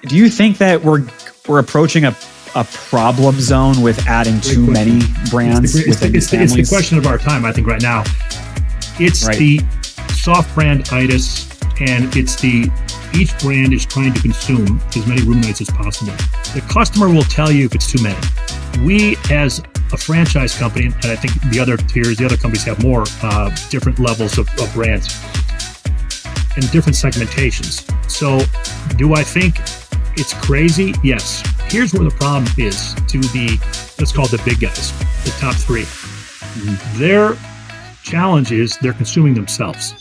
Do you think that we're approaching a problem zone with adding too many brands within families? It's the question of our time, I think, right now. It's the soft brand-itis, and it's each brand is trying to consume as many room nights as possible. The customer will tell you if it's too many. We, as a franchise company, and I think the other tiers, the other companies have more different levels of brands and different segmentations. So do I think it's crazy? Yes. Here's where the problem is to let's call it the big guys, the top three. Mm-hmm. Their challenge is they're consuming themselves.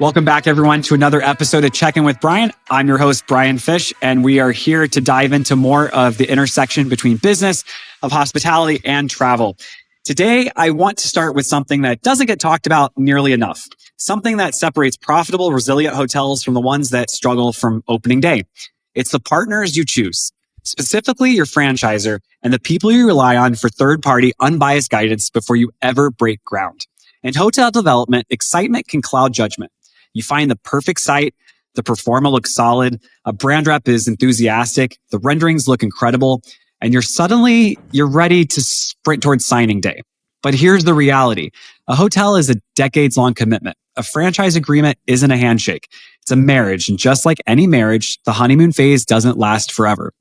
Welcome back, everyone, to another episode of Check In with Bryan. I'm your host, Bryan Fish, and we are here to dive into more of the intersection between business, of hospitality, and travel. Today, I want to start with something that doesn't get talked about nearly enough, something that separates profitable, resilient hotels from the ones that struggle from opening day. It's the partners you choose, specifically your franchisor and the people you rely on for third-party, unbiased guidance before you ever break ground. In hotel development, excitement can cloud judgment. You find the perfect site, the performer looks solid, a brand rep is enthusiastic, the renderings look incredible, and you're ready to sprint towards signing day. But here's the reality. A hotel is a decades-long commitment. A franchise agreement isn't a handshake. It's a marriage, and just like any marriage, the honeymoon phase doesn't last forever.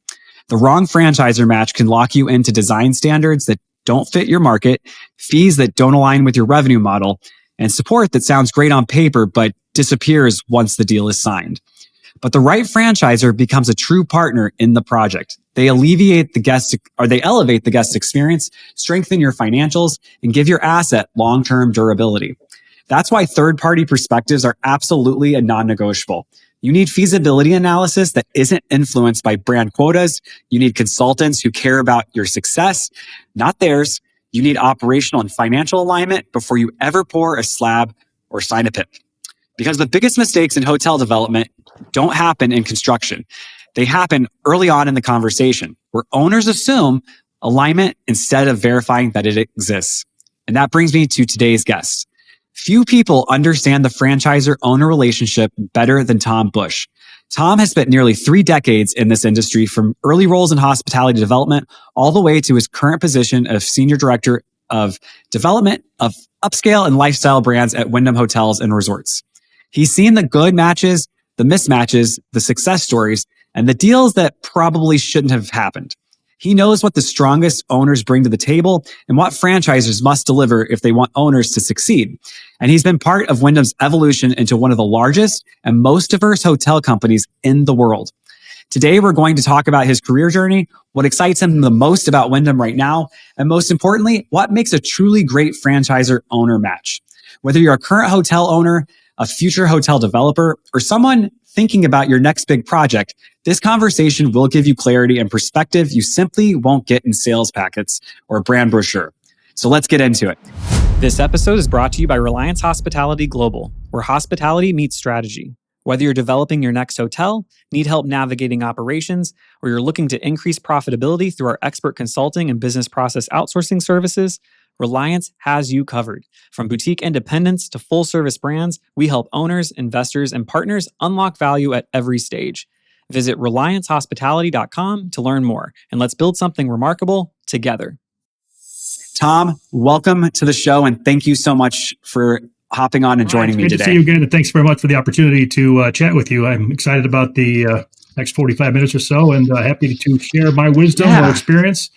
The wrong franchisor match can lock you into design standards that don't fit your market, fees that don't align with your revenue model, and support that sounds great on paper but disappears once the deal is signed. But the right franchisor becomes a true partner in the project. They elevate the guest experience, strengthen your financials, and give your asset long-term durability. That's why third-party perspectives are absolutely a non-negotiable. You need feasibility analysis that isn't influenced by brand quotas. You need consultants who care about your success, not theirs. You need operational and financial alignment before you ever pour a slab or sign a PIP. Because the biggest mistakes in hotel development don't happen in construction. They happen early on in the conversation, where owners assume alignment instead of verifying that it exists. And that brings me to today's guest. Few people understand the franchisor-owner relationship better than Tom Busch. Tom has spent nearly 3 decades in this industry, from early roles in hospitality development all the way to his current position of Senior Director of Development of Upscale and Lifestyle Brands at Wyndham Hotels and Resorts. He's seen the good matches, the mismatches, the success stories, and the deals that probably shouldn't have happened. He knows what the strongest owners bring to the table and what franchisors must deliver if they want owners to succeed. And he's been part of Wyndham's evolution into one of the largest and most diverse hotel companies in the world. Today, we're going to talk about his career journey, what excites him the most about Wyndham right now, and most importantly, what makes a truly great franchisor-owner match. Whether you're a current hotel owner, a future hotel developer, or someone thinking about your next big project, this conversation will give you clarity and perspective you simply won't get in sales packets or a brand brochure. So let's get into it. This episode is brought to you by Reliance Hospitality Global, where hospitality meets strategy. Whether you're developing your next hotel, need help navigating operations, or you're looking to increase profitability through our expert consulting and business process outsourcing services, Reliance has you covered. From boutique independents to full-service brands, we help owners, investors, and partners unlock value at every stage. Visit RelianceHospitality.com to learn more, and let's build something remarkable together. Tom, welcome to the show, and thank you so much for hopping on and joining me today. Good to see you again, and thanks very much for the opportunity to chat with you. I'm excited about the next 45 minutes or so, and happy to share my wisdom or experience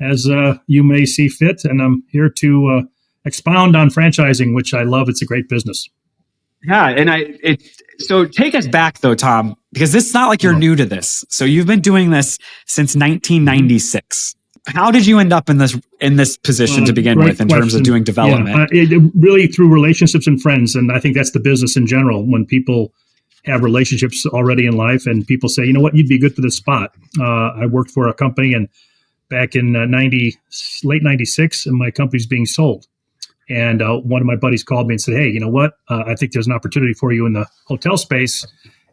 as you may see fit. And I'm here to expound on franchising, which I love. It's a great business. Yeah. And so take us back though, Tom, because it's not like you're new to this. So you've been doing this since 1996. How did you end up in this position to begin with in terms of doing development? It really through relationships and friends. And I think that's the business in general. When people have relationships already in life and people say, you know what, you'd be good for this spot. I worked for a company and back in late 96, and my company's being sold. And one of my buddies called me and said, hey, you know what? I think there's an opportunity for you in the hotel space.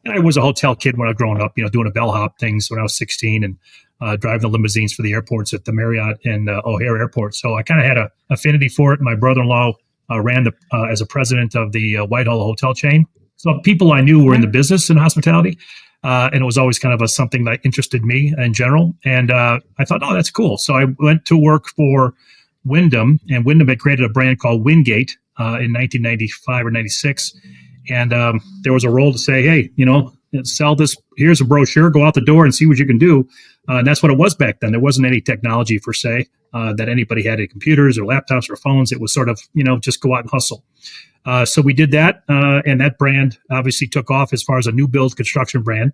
And I was a hotel kid when I was growing up, doing a bellhop things when I was 16 and driving the limousines for the airports at the Marriott and O'Hare Airport. So I kind of had an affinity for it. My brother-in-law ran as a president of the Whitehall hotel chain. So people I knew were in the business in hospitality. And it was always kind of something that interested me in general. And I thought, oh, that's cool. So I went to work for Wyndham, and Wyndham had created a brand called Wingate in 1995 or 96. And there was a role to say, hey, sell this. Here's a brochure. Go out the door and see what you can do. And that's what it was back then. There wasn't any technology per se that anybody had, any computers or laptops or phones. It was sort of, just go out and hustle. So we did that, and that brand obviously took off as far as a new build construction brand.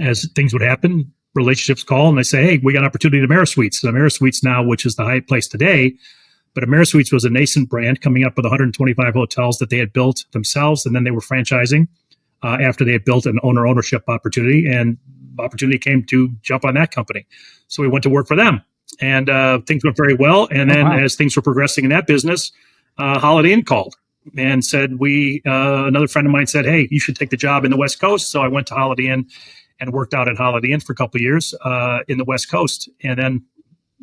As things would happen, relationships call and they say, hey, we got an opportunity at AmeriSuites. So AmeriSuites now, which is the Hyatt Place today, but AmeriSuites was a nascent brand coming up with 125 hotels that they had built themselves, and then they were franchising after they had built an ownership opportunity, and opportunity came to jump on that company. So we went to work for them, and things went very well. And then as things were progressing in that business, Holiday Inn called and said, another friend of mine said, hey, you should take the job in the West Coast. So I went to Holiday Inn and worked out at Holiday Inn for a couple of years in the West Coast, and then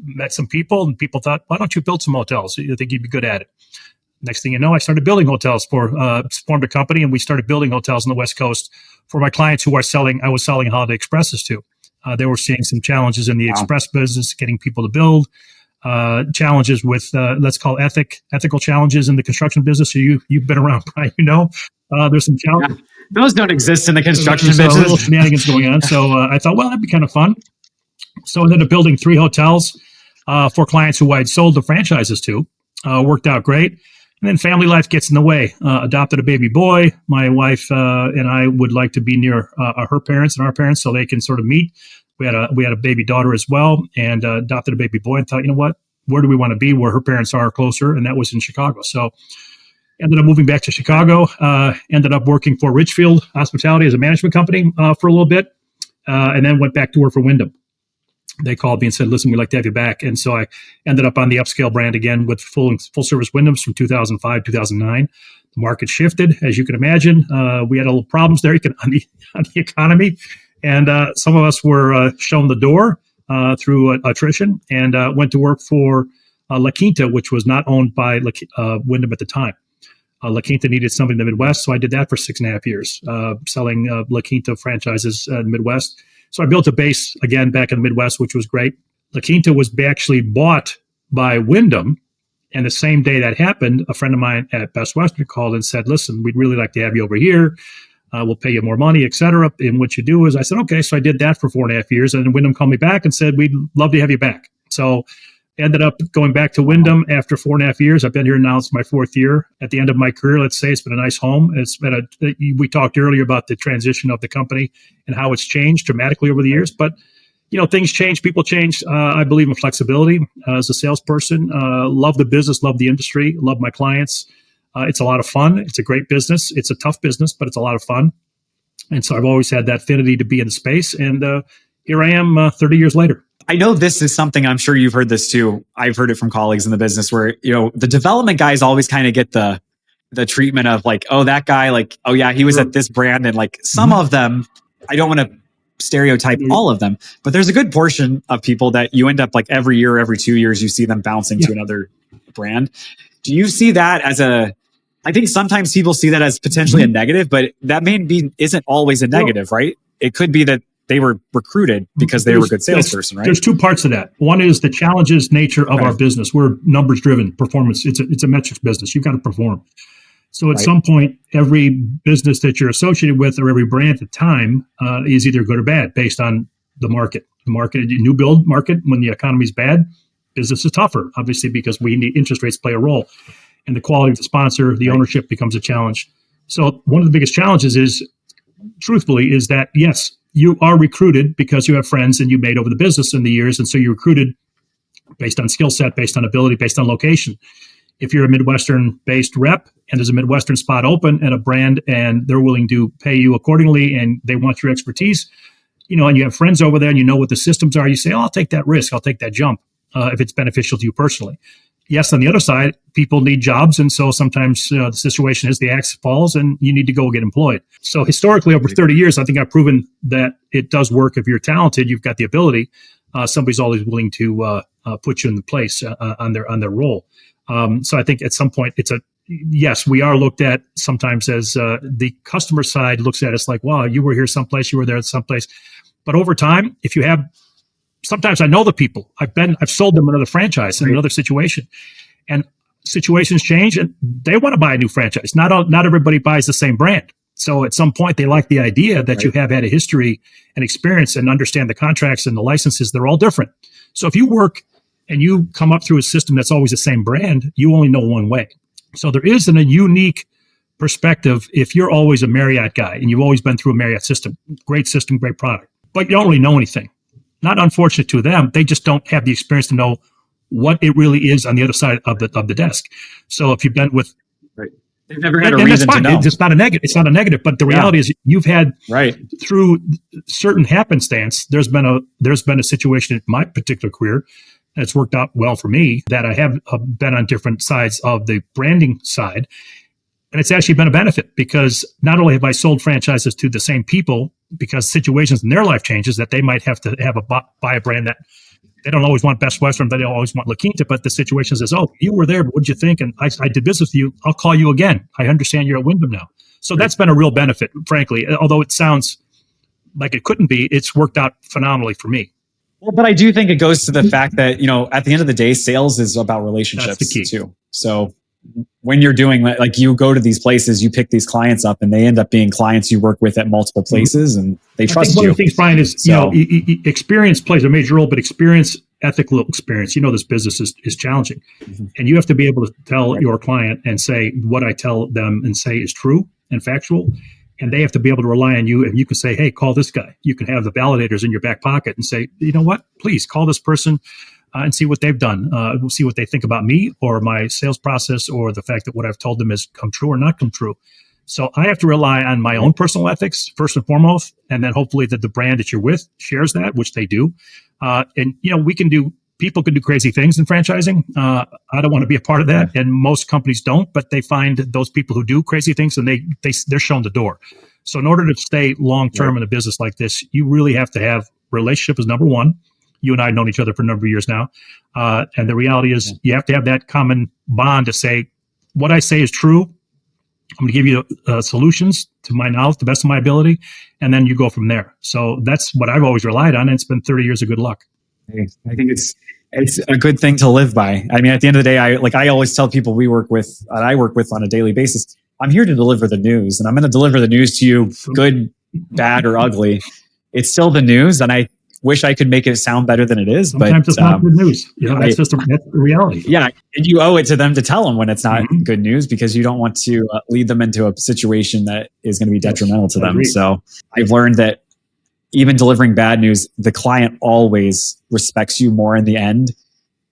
met some people, and people thought, why don't you build some hotels? You think you'd be good at it. Next thing you know, I started building hotels formed a company, and we started building hotels on the West Coast for my clients who I was selling Holiday Expresses to. They were seeing some challenges in the express business, getting people to build, challenges with, let's call ethical challenges in the construction business. So you've been around, Brian, there's some challenges. Yeah. Those don't exist in the construction business. business. A little shenanigans going on. So I thought, well, that'd be kind of fun. So I ended up building 3 hotels for clients who I'd sold the franchises to. Worked out great. And then family life gets in the way. Adopted a baby boy. My wife and I would like to be near her parents and our parents so they can sort of meet. We had a baby daughter as well, and adopted a baby boy, and thought, you know what? Where do we want to be? Where her parents are closer, and that was in Chicago. So ended up moving back to Chicago. Ended up working for Richfield Hospitality as a management company for a little bit, and then went back to work for Wyndham. They called me and said, listen, we'd like to have you back. And so I ended up on the upscale brand again with full service Wyndhams from 2005, 2009. The market shifted, as you can imagine. We had a little problems there on the economy. And some of us were shown the door through attrition, and went to work for La Quinta, which was not owned by Wyndham at the time. La Quinta needed somebody in the Midwest, so I did that for 6.5 years, selling La Quinta franchises in the Midwest. So I built a base again back in the Midwest, which was great. La Quinta was actually bought by Wyndham, and the same day that happened, a friend of mine at Best Western called and said, listen, we'd really like to have you over here. We'll pay you more money, et cetera. And what you do is, I said, okay. So I did that for 4.5 years, and then Wyndham called me back and said, we'd love to have you back. So ended up going back to Wyndham after 4.5 years. I've been here now. It's my 4th year. At the end of my career, let's say it's been a nice home. We talked earlier about the transition of the company and how it's changed dramatically over the years. But, things change, people change. I believe in flexibility as a salesperson. Love the business, love the industry, love my clients. It's a lot of fun. It's a great business. It's a tough business, but it's a lot of fun. And so I've always had that affinity to be in the space. And here I am 30 years later. I know this is something, I'm sure you've heard this too. I've heard it from colleagues in the business where, the development guys always kind of get the treatment of like, oh, that guy, like, oh yeah, he was at this brand. And like some of them, I don't want to stereotype all of them, but there's a good portion of people that you end up like every year, every 2 years, you see them bouncing to another brand. Do you see that as I think sometimes people see that as potentially a negative, but that isn't always a negative, right? It could be that they were recruited because they were a good salesperson, right? There's 2 parts to that. One is the challenges nature of our business. We're numbers driven performance. It's a metrics business. You've got to perform. So at some point, every business that you're associated with or every brand at the time is either good or bad based on the market. The market, new build market, when the economy's bad, business is tougher, obviously, because interest rates play a role. And the quality of the sponsor, the ownership becomes a challenge. So one of the biggest challenges is, truthfully, is that, yes, you are recruited because you have friends and you made over the business in the years. And so you're recruited based on skill set, based on ability, based on location. If you're a Midwestern-based rep and there's a Midwestern spot open at a brand and they're willing to pay you accordingly and they want your expertise, and you have friends over there and you know what the systems are, you say, oh, I'll take that risk. I'll take that jump if it's beneficial to you personally. yes, on the other side, people need jobs. And so sometimes the situation is the axe falls and you need to go get employed. So historically, over 30 years, I think I've proven that it does work. If you're talented, you've got the ability. Somebody's always willing to put you in the place on their role. So I think at some point, yes, we are looked at sometimes as the customer side looks at us like, wow, you were here someplace, you were there someplace. But over time, if you have, sometimes I know the people. I've sold them another franchise in another situation, and situations change, and they want to buy a new franchise. Not everybody buys the same brand. So at some point, they like the idea that you have had a history and experience and understand the contracts and the licenses. They're all different. So if you work and you come up through a system that's always the same brand, you only know one way. So there is a unique perspective if you're always a Marriott guy and you've always been through a Marriott system, great product, but you don't really know anything. Not unfortunate to them, they just don't have the experience to know what it really is on the other side of the desk. So if you've been with, they've never had a reason to know. It's not a negative. It's not a negative. But the reality is, you've had through certain happenstance. There's been a situation in my particular career, and it's worked out well for me, that I have been on different sides of the branding side. And it's actually been a benefit, because not only have I sold franchises to the same people, because situations in their life changes that they might have to have buy a brand that they don't always want Best Western, they don't always want La Quinta, but the situation says, oh, you were there, but what'd you think? And I did business with you. I'll call you again. I understand you're at Wyndham now. So that's been a real benefit, frankly. Although it sounds like it couldn't be, it's worked out phenomenally for me. Well, but I do think it goes to the fact that, at the end of the day, sales is about relationships That's the key. too. So when you're doing, like, you go to these places, you pick these clients up, and they end up being clients you work with at multiple places, and they trust you. One of the things, Brian, is, experience plays a major role, but ethical experience. This business is challenging. And you have to be able to tell your client and say what I tell them and say is true and factual. And they have to be able to rely on you. And you can say, hey, call this guy. You can have the validators in your back pocket and say, you know what, please call this person and see what they've done. We'll see what they think about me or my sales process, or the fact that what I've told them has come true or not come true. So I have to rely on my own personal ethics first and foremost, and then hopefully that the brand that you're with shares that, which they do. People can do crazy things in franchising. I don't want to be a part of that, and most companies don't, but they find those people who do crazy things, and they're shown the door. So in order to stay long-term in a business like this, you really have to have relationship is number one. You and I have known each other for a number of years now. And the reality is you have to have that common bond to say, what I say is true. I'm going to give you solutions to my knowledge, the best of my ability, and then you go from there. So that's what I've always relied on, and it's been 30 years of good luck. I think it's a good thing to live by. I mean, at the end of the day, I always tell people I work with on a daily basis, I'm here to deliver the news, and I'm going to deliver the news to you, good, bad, or ugly. It's still the news, and I wish I could make it sound better than it is. Sometimes it's not good news. That's the reality. Yeah, and you owe it to them to tell them when it's not good news, because you don't want to lead them into a situation that is going to be detrimental to them. So I've learned that even delivering bad news, the client always respects you more in the end.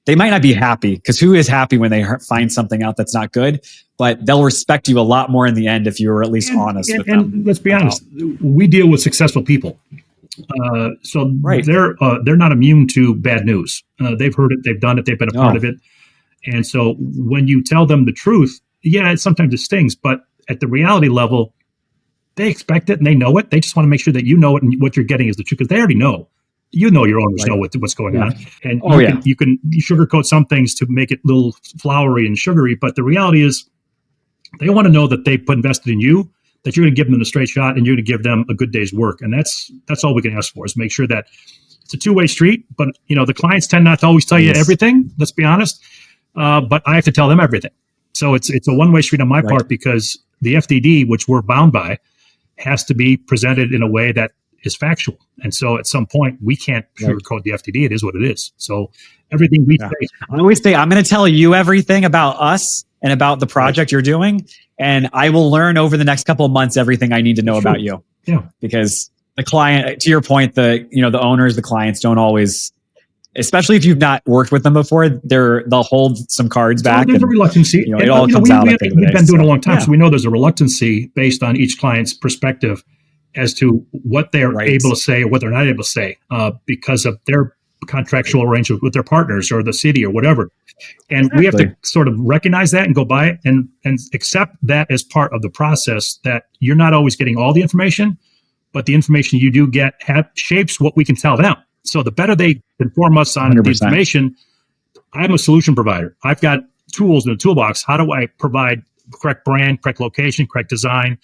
They might not be happy, because who is happy when they find something out that's not good? But they'll respect you a lot more in the end if you're at least honest with them. And let's be honest, we deal with successful people. So they're not immune to bad news. They've heard it, they've done it, they've been a part of it. And so when you tell them the truth, sometimes it stings, but at the reality level, they expect it and they know it. They just want to make sure that you know it and what you're getting is the truth, because they already know. Your owners know what's going on. And you can sugarcoat some things to make it a little flowery and sugary, but the reality is they want to know that they invested in you, that you're going to give them a straight shot and you're going to give them a good day's work. And that's all we can ask for, is make sure that it's a two-way street. But, the clients tend not to always tell you everything, let's be honest. But I have to tell them everything. So it's a one-way street on my part, because the FDD, which we're bound by, has to be presented in a way that is factual. And so at some point, we can't sugarcoat the FDD. It is what it is. So everything we say. I always say, I'm going to tell you everything about us and about the project you're doing. And I will learn over the next couple of months everything I need to know about you. Yeah. Because the client, to your point, the owners, the clients don't always, especially if you've not worked with them before, they'll hold some cards back. There's a reluctancy. It all comes out at the end of the day. We've been doing it a long time, so we know there's a reluctancy based on each client's perspective as to what they're able to say or what they're not able to say because of their contractual arrangement with their partners or the city or whatever. And we have to sort of recognize that and go by it and accept that as part of the process, that you're not always getting all the information, but the information you do get shapes what we can tell them. So the better they inform us on 100%. The information, I'm a solution provider. I've got tools in the toolbox. How do I provide correct brand, correct location, correct design,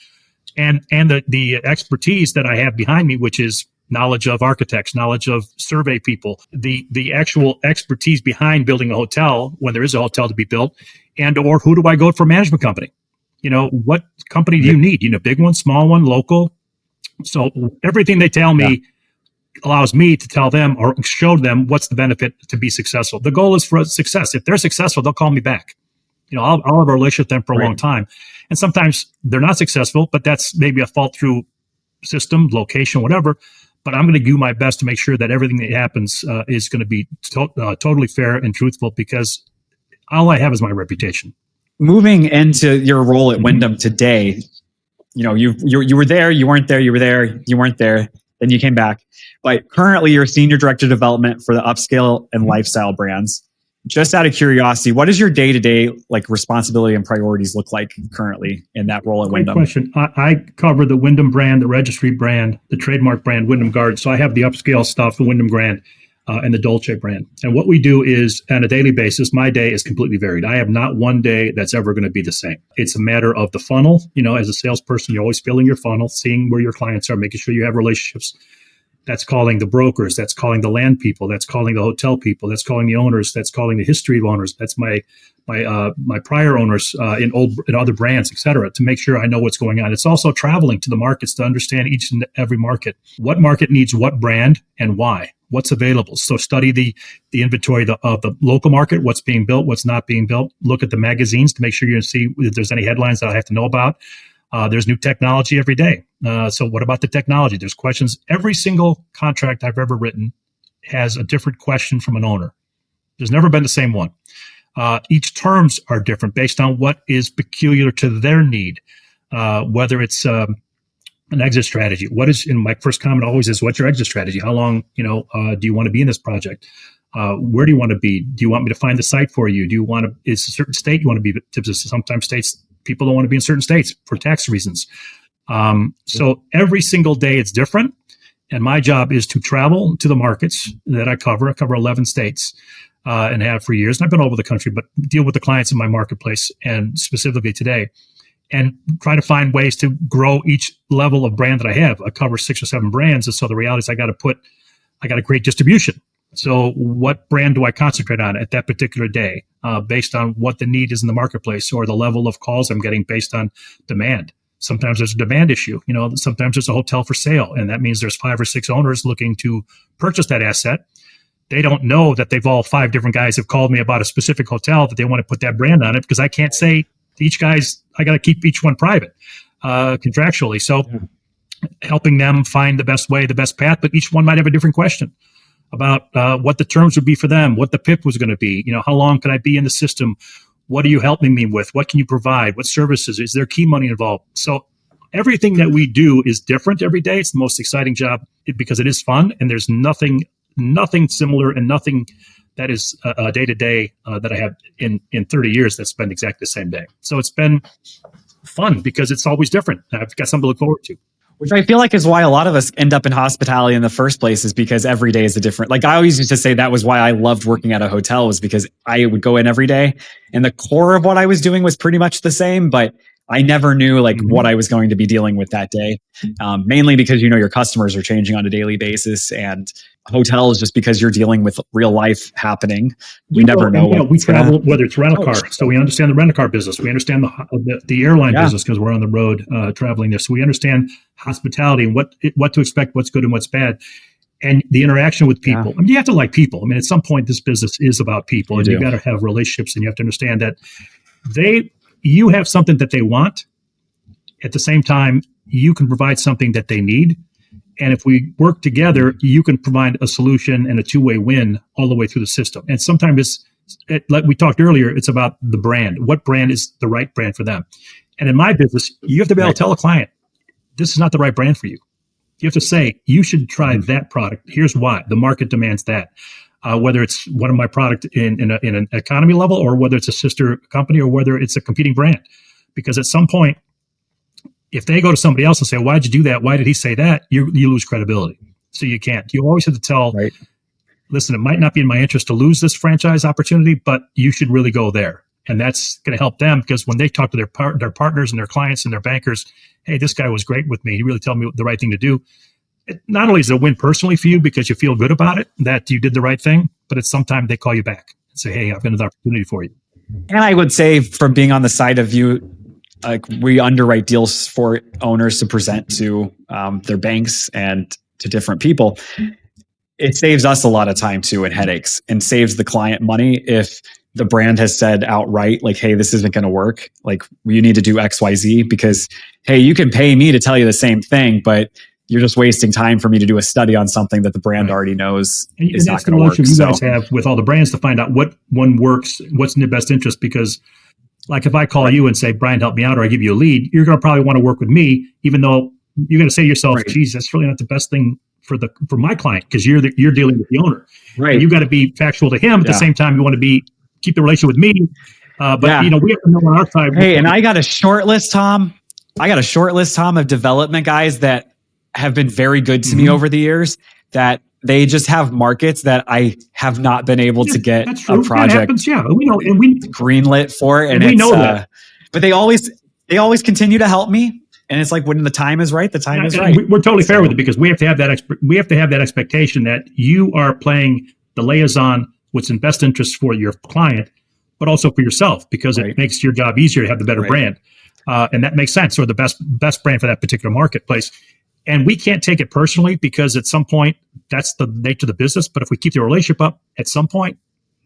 and the expertise that I have behind me, which is knowledge of architects, knowledge of survey people, the actual expertise behind building a hotel when there is a hotel to be built, or who do I go for a management company? What company do you need? Big one, small one, local. So everything they tell me allows me to tell them or show them what's the benefit to be successful. The goal is for success. If they're successful, they'll call me back. I'll have a relationship with them for a long time. And sometimes they're not successful, but that's maybe a fault through system, location, whatever. But I'm going to do my best to make sure that everything that happens is going to be totally fair and truthful, because all I have is my reputation. Moving into your role at Wyndham today, you were there, you weren't there, you were there, you weren't there, then you came back. But currently you're Senior Director of Development for the upscale and lifestyle brands. Just out of curiosity, what does your day-to-day responsibility and priorities look like currently in that role at Wyndham? Great question. I cover the Wyndham brand, the registry brand, the trademark brand, Wyndham Garden. So I have the upscale stuff, the Wyndham Grand, and the Dolce brand. And what we do is, on a daily basis, my day is completely varied. I have not one day that's ever going to be the same. It's a matter of the funnel. As a salesperson, you're always filling your funnel, seeing where your clients are, making sure you have relationships. That's calling the brokers. That's calling the land people. That's calling the hotel people. That's calling the owners. That's calling the history of owners. That's my prior owners in other brands, et cetera, to make sure I know what's going on. It's also traveling to the markets to understand each and every market. What market needs what brand and why? What's available? So study the inventory of the local market, what's being built, what's not being built. Look at the magazines to make sure you see if there's any headlines that I have to know about. There's new technology every day. So what about the technology? There's questions. Every single contract I've ever written has a different question from an owner. There's never been the same one. Each terms are different based on what is peculiar to their need, whether it's an exit strategy. My first comment always is, what's your exit strategy? How long, do you want to be in this project? Where do you want to be? Do you want me to find the site for you? Is a certain state you want to be? Sometimes people don't want to be in certain states for tax reasons. So every single day it's different. And my job is to travel to the markets that I cover. I cover 11 states and have for years. And I've been all over the country, but deal with the clients in my marketplace, and specifically today, and try to find ways to grow each level of brand that I have. I cover 6 or 7 brands. And so the reality is I got to create distribution. So what brand do I concentrate on at that particular day based on what the need is in the marketplace, or the level of calls I'm getting based on demand? Sometimes there's a demand issue. Sometimes there's a hotel for sale, and that means there's 5 or 6 owners looking to purchase that asset. They don't know that 5 different guys have called me about a specific hotel that they want to put that brand on it, because I can't say to each guy's, I got to keep each one private contractually. So helping them find the best way, the best path, but each one might have a different question about what the terms would be for them, what the PIP was going to be, how long can I be in the system? What are you helping me with? What can you provide? What services? Is there key money involved? So everything that we do is different every day. It's the most exciting job because it is fun, and there's nothing similar and nothing that is a day-to-day that I have in 30 years that's been exactly the same day. So it's been fun because it's always different. I've got something to look forward to. Which I feel like is why a lot of us end up in hospitality in the first place, is because every day is a different. I always used to say that was why I loved working at a hotel, was because I would go in every day and the core of what I was doing was pretty much the same, but I never knew what I was going to be dealing with that day. Mainly because, your customers are changing on a daily basis, and hotels, just because you're dealing with real life happening. You never know. We travel, whether it's rental car. So we understand the rental car business. We understand the airline business because we're on the road traveling there. So we understand hospitality and what to expect, what's good and what's bad. And the interaction with people. You have to like people. At some point, this business is about people, and you got to have relationships, and you have to understand that you have something that they want. At the same time, you can provide something that they need. And if we work together, you can provide a solution and a two-way win all the way through the system. And sometimes like we talked earlier, it's about the brand. What brand is the right brand for them? And in my business, you have to be able to tell a client, this is not the right brand for you. You have to say, you should try that product. Here's why. The market demands that. whether it's one of my product in an economy level, or whether it's a sister company, or whether it's a competing brand. Because at some point, if they go to somebody else and say, why'd you do that? Why did he say that? You lose credibility. So you can't. You always have to tell, right, listen, it might not be in my interest to lose this franchise opportunity, but you should really go there. And that's going to help them, because when they talk to their partners and their clients and their bankers, hey, this guy was great with me. He really told me the right thing to do. It not only is it a win personally for you because you feel good about it, that you did the right thing, but it's sometimes they call you back and say, hey, I've got an opportunity for you. And I would say, from being on the side of you, like, we underwrite deals for owners to present to their banks and to different people. It saves us a lot of time too, and headaches, and saves the client money if the brand has said outright, like, hey, this isn't going to work. Like, you need to do XYZ, because, hey, you can pay me to tell you the same thing, but you're just wasting time for me to do a study on something that the brand already knows is not going to work. You guys have with all the brands to find out what one works, what's in their best interest. Because, like, if I call you and say, Bryan, help me out, or I give you a lead, you're going to probably want to work with me, even though you're going to say to yourself, geez, that's really not the best thing for my client, because you're dealing with the owner. Right. And you've got to be factual to him. At the same time, you want to keep the relationship with me. But we have to know on our side. Hey, and I got a short list, Tom. Of development guys that have been very good to me over the years, that they just have markets that I have not been able to get a project we know, and we greenlit for, and we know that. But they always continue to help me. And it's like, when the time is right, the time is right. We're totally fair with it, because we have to have that expectation that you are playing the liaison, what's in best interest for your client, but also for yourself, because it makes your job easier to have the better brand. And that makes sense, or the best brand for that particular marketplace. And we can't take it personally, because at some point, that's the nature of the business. But if we keep the relationship up, at some point,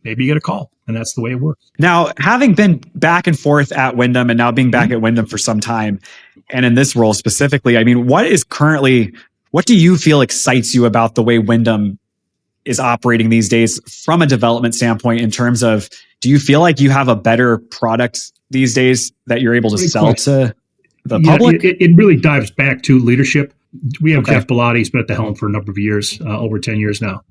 maybe you get a call, and that's the way it works. Now, having been back and forth at Wyndham, and now being back at Wyndham for some time, and in this role specifically, I mean, what do you feel excites you about the way Wyndham is operating these days from a development standpoint, in terms of, do you feel like you have a better product these days that you're able to sell to the public? It really dives back to leadership. We have Jeff Bellotti. He's been at the helm for a number of years, over 10 years now.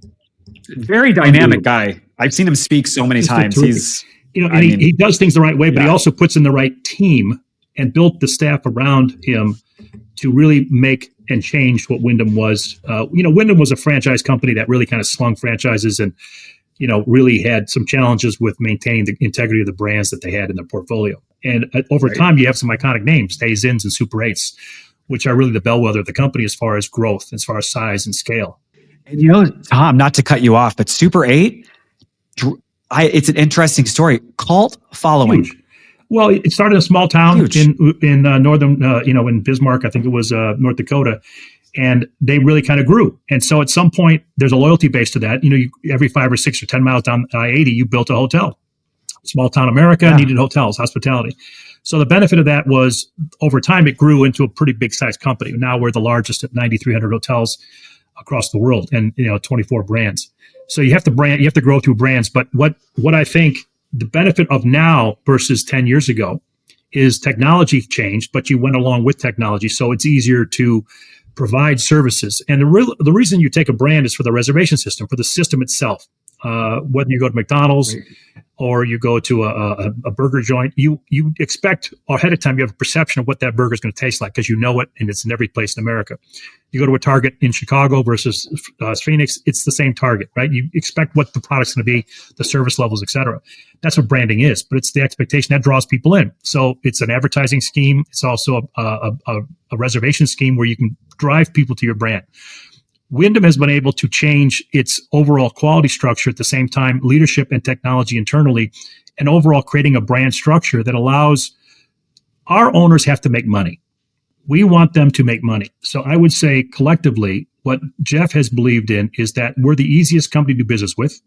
Very dynamic guy. I've seen him speak so many times. He's, he does things the right way, but he also puts in the right team and built the staff around him to really make and change what Wyndham was. Wyndham was a franchise company that really kind of slung franchises, and really had some challenges with maintaining the integrity of the brands that they had in their portfolio. And over time, you have some iconic names, Days Inns and Super 8s, which are really the bellwether of the company as far as growth, as far as size and scale. And Tom, not to cut you off, but Super 8, it's an interesting story. Cult following. Huge. Well, it started in a small town in northern, in Bismarck, I think it was North Dakota, and they really kind of grew. And so at some point, there's a loyalty base to that. Every 5 or 6 or 10 miles down I-80, you built a hotel. Small town America needed hotels, hospitality. So the benefit of that was, over time, it grew into a pretty big sized company. Now we're the largest at 9,300 hotels across the world, and 24 brands. So you have to grow through brands. But what I think the benefit of now versus 10 years ago is technology changed, but you went along with technology. So it's easier to provide services. And the reason you take a brand is for the reservation system, for the system itself. Whether you go to McDonald's or you go to a burger joint, you expect ahead of time, you have a perception of what that burger is going to taste like, because you know it, and it's in every place in America. You go to a Target in Chicago versus Phoenix, it's the same Target, right? You expect what the product's going to be, the service levels, et cetera. That's what branding is, but it's the expectation that draws people in. So it's an advertising scheme. It's also a reservation scheme where you can drive people to your brand. Wyndham has been able to change its overall quality structure, at the same time, leadership and technology internally, and overall creating a brand structure that allows our owners have to make money. We want them to make money. So I would say collectively, what Jeff has believed in is that we're the easiest company to do business with.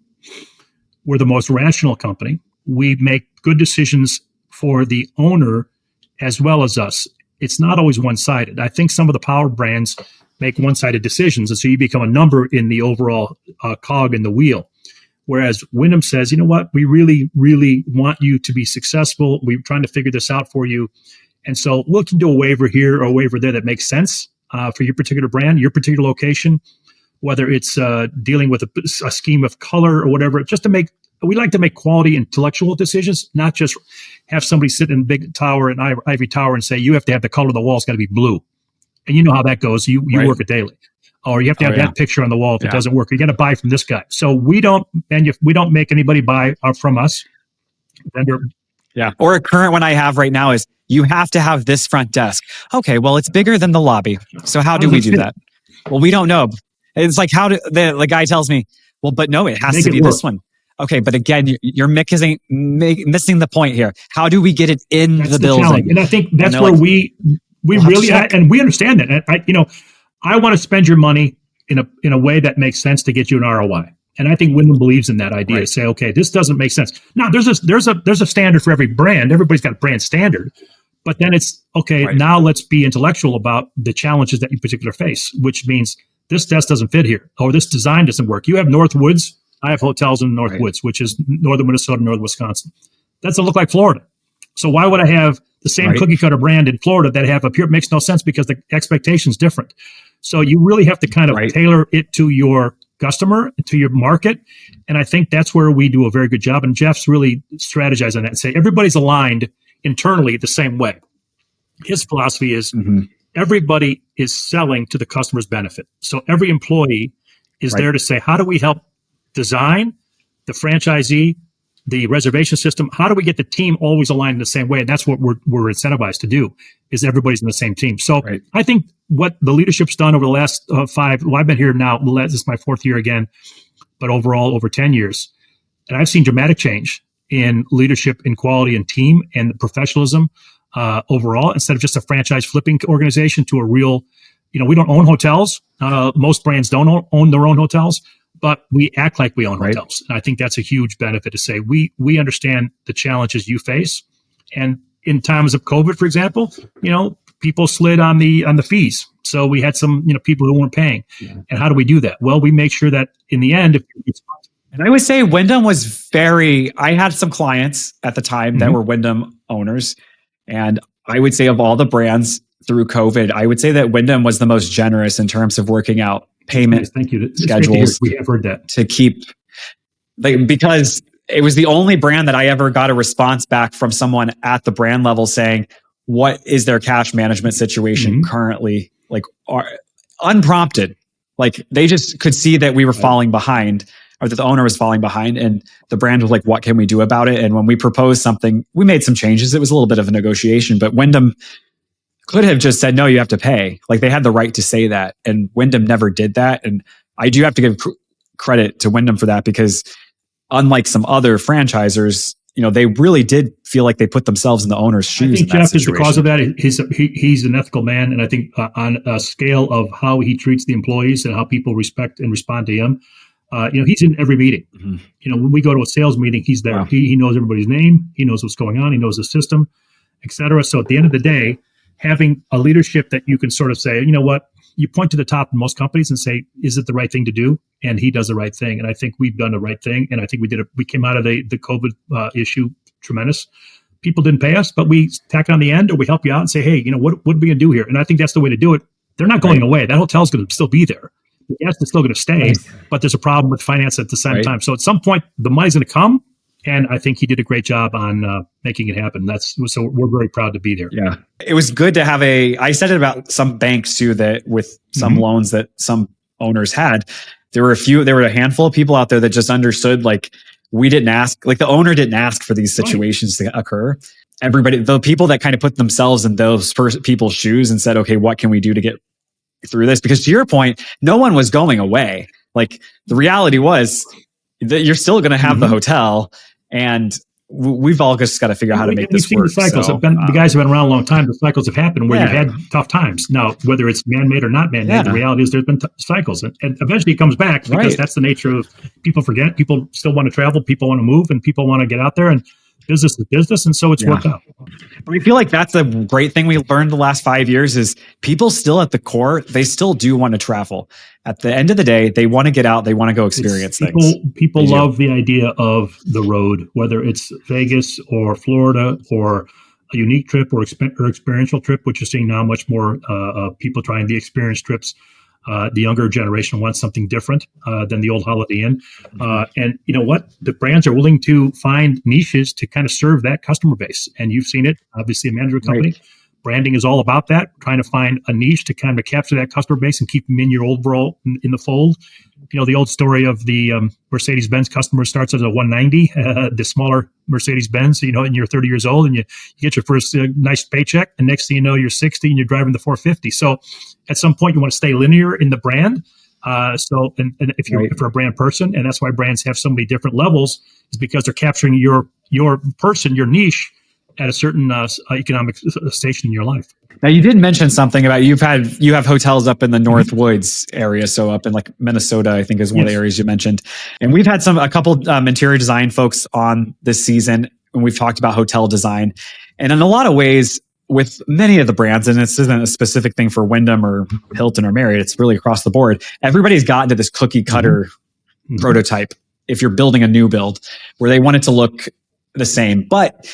We're the most rational company. We make good decisions for the owner as well as us. It's not always one-sided. I think some of the power brands make one-sided decisions, and so you become a number in the overall cog in the wheel. Whereas Wyndham says, you know what, we really, really want you to be successful. We're trying to figure this out for you. And so we can do a waiver here or a waiver there that makes sense for your particular brand, your particular location. whether it's dealing with a scheme of color or whatever, we like to make quality intellectual decisions, not just have somebody sit in a big tower, an ivory tower, and say, you have to have the color of the wall, it's got to be blue. And you know how that goes. You work it daily. Or you have to have that picture on the wall. If it doesn't work, you got to buy from this guy. So we don't make anybody buy from us. Vendor. Yeah. Or a current one I have right now is you have to have this front desk. Okay, well, it's bigger than the lobby. So how do we do that? Well, we don't know. It's like the guy tells me, well, but no, it has to be this one. Okay, but again, you're missing the point here. How do we get it in the building? Challenge. And I think that's where we really, and we understand that. And I want to spend your money in a way that makes sense to get you an ROI. And I think Wyndham believes in that idea. To say, okay, this doesn't make sense. Now, there's a standard for every brand. Everybody's got a brand standard. But then it's, okay, now let's be intellectual about the challenges that you particular face, which means this desk doesn't fit here, or this design doesn't work. You have Northwoods. I have hotels in Northwoods, which is northern Minnesota, northern Wisconsin. That doesn't look like Florida. So why would I have the same cookie cutter brand in Florida that have up here? It makes no sense because the expectation is different. So you really have to kind of tailor it to your customer, to your market. And I think that's where we do a very good job. And Jeff's really strategized on that and say everybody's aligned internally the same way. His philosophy is everybody is selling to the customer's benefit. So every employee is there to say, how do we help design, the franchisee, the reservation system? How do we get the team always aligned in the same way? And that's what we're incentivized to do, is everybody's in the same team. So I think what the leadership's done over the last I've been here now, this is my 4th year again, but overall over 10 years. And I've seen dramatic change in leadership, in quality and team and the professionalism overall, instead of just a franchise flipping organization to a real, we don't own hotels. Most brands don't own their own hotels, but we act like we own hotels. And I think that's a huge benefit to say we understand the challenges you face. And in times of COVID, for example, people slid on the fees. So we had some, people who weren't paying. And how do we do that? Well, we make sure that in the end, and I would say Wyndham was I had some clients at the time that were Wyndham owners. And I would say of all the brands through COVID, I would say that Wyndham was the most generous in terms of working out payment schedules. We have heard that. To keep, because it was the only brand that I ever got a response back from someone at the brand level saying, what is their cash management situation currently? Unprompted. They just could see that we were falling behind, or that the owner was falling behind, and the brand was like, what can we do about it? And when we proposed something, we made some changes. It was a little bit of a negotiation, but Wyndham could have just said, no, you have to pay. They had the right to say that. And Wyndham never did that. And I do have to give credit to Wyndham for that, because unlike some other franchisors, they really did feel like they put themselves in the owner's shoes. I think Jeff is the cause of that. He's an ethical man. And I think on a scale of how he treats the employees and how people respect and respond to him, he's in every meeting. When we go to a sales meeting, he's there. Wow. He knows everybody's name. He knows what's going on. He knows the system, et cetera. So at the end of the day, having a leadership that you can sort of say, you point to the top in most companies and say, is it the right thing to do? And he does the right thing. And I think we've done the right thing. And I think we came out of the COVID issue tremendous. People didn't pay us, but we tack on the end, or we help you out and say, hey, what are we going to do here? And I think that's the way to do it. They're not going away. That hotel's going to still be there. The guest is still going to stay, but there's a problem with finance at the same time. So at some point, the money's going to come. And I think he did a great job on making it happen. So we're very proud to be there. Yeah. It was good to have I said it about some banks too, that with some loans that some owners had, there were a handful of people out there that just understood, we didn't ask, the owner didn't ask for these situations to occur. Everybody, the people that kind of put themselves in those people's shoes and said, okay, what can we do to get through this? Because to your point, no one was going away. The reality was that you're still going to have the hotel. And we've all just got to figure out how to make this work. The cycles the guys have been around a long time. The cycles have happened where you've had tough times. Now, whether it's man-made or not man-made, the reality is there's been cycles. And eventually it comes back, because that's the nature of people forget. People still want to travel. People want to move, and people want to get out there. And business is business. And so it's worked out. But I feel like that's a great thing we learned the last 5 years is people still at the core, they still do want to travel. At the end of the day, they want to get out. They want to go experience things. People love the idea of the road, whether it's Vegas or Florida or a unique trip or experiential trip, which you're seeing now much more people trying the experience trips. The younger generation wants something different than the old Holiday Inn. And you know what? The brands are willing to find niches to kind of serve that customer base. And you've seen it, obviously, a management company. Right. Branding is all about that, trying to find a niche to kind of capture that customer base and keep them in your overall in the fold. You know, the old story of the Mercedes-Benz customer starts as a 190, the smaller Mercedes-Benz, you know, and you're 30 years old and you get your first nice paycheck. And next thing you know, you're 60 and you're driving the 450. So at some point, you want to stay linear in the brand. And if you're a brand person, and that's why brands have so many different levels, is because they're capturing your person, your niche, at a certain economic station in your life. Now, you did mention something about you have hotels up in the North Woods area, so up in like Minnesota, I think is one of the areas you mentioned. And we've had a couple interior design folks on this season, and we've talked about hotel design. And in a lot of ways, with many of the brands, and this isn't a specific thing for Wyndham or Hilton or Marriott, it's really across the board. Everybody's gotten to this cookie cutter prototype. If you're building a new build, where they want it to look the same, but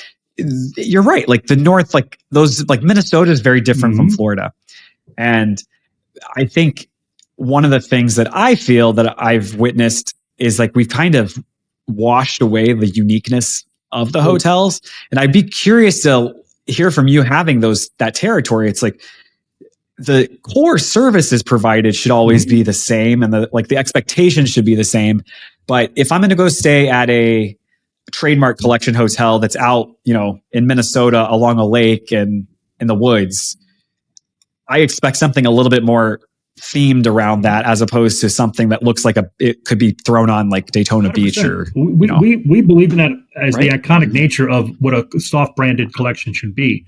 you're right. Like the North, like those, like Minnesota is very different from Florida. And I think one of the things that I feel that I've witnessed is like we've kind of washed away the uniqueness of the hotels. And I'd be curious to hear from you having that territory. It's like the core services provided should always be the same, and the expectations should be the same. But if I'm going to go stay at a Trademark Collection hotel that's out, you know, in Minnesota along a lake and in the woods, I expect something a little bit more themed around that, as opposed to something that looks like it could be thrown on like Daytona 100%. Beach or we believe in that as the iconic nature of what a soft branded collection should be.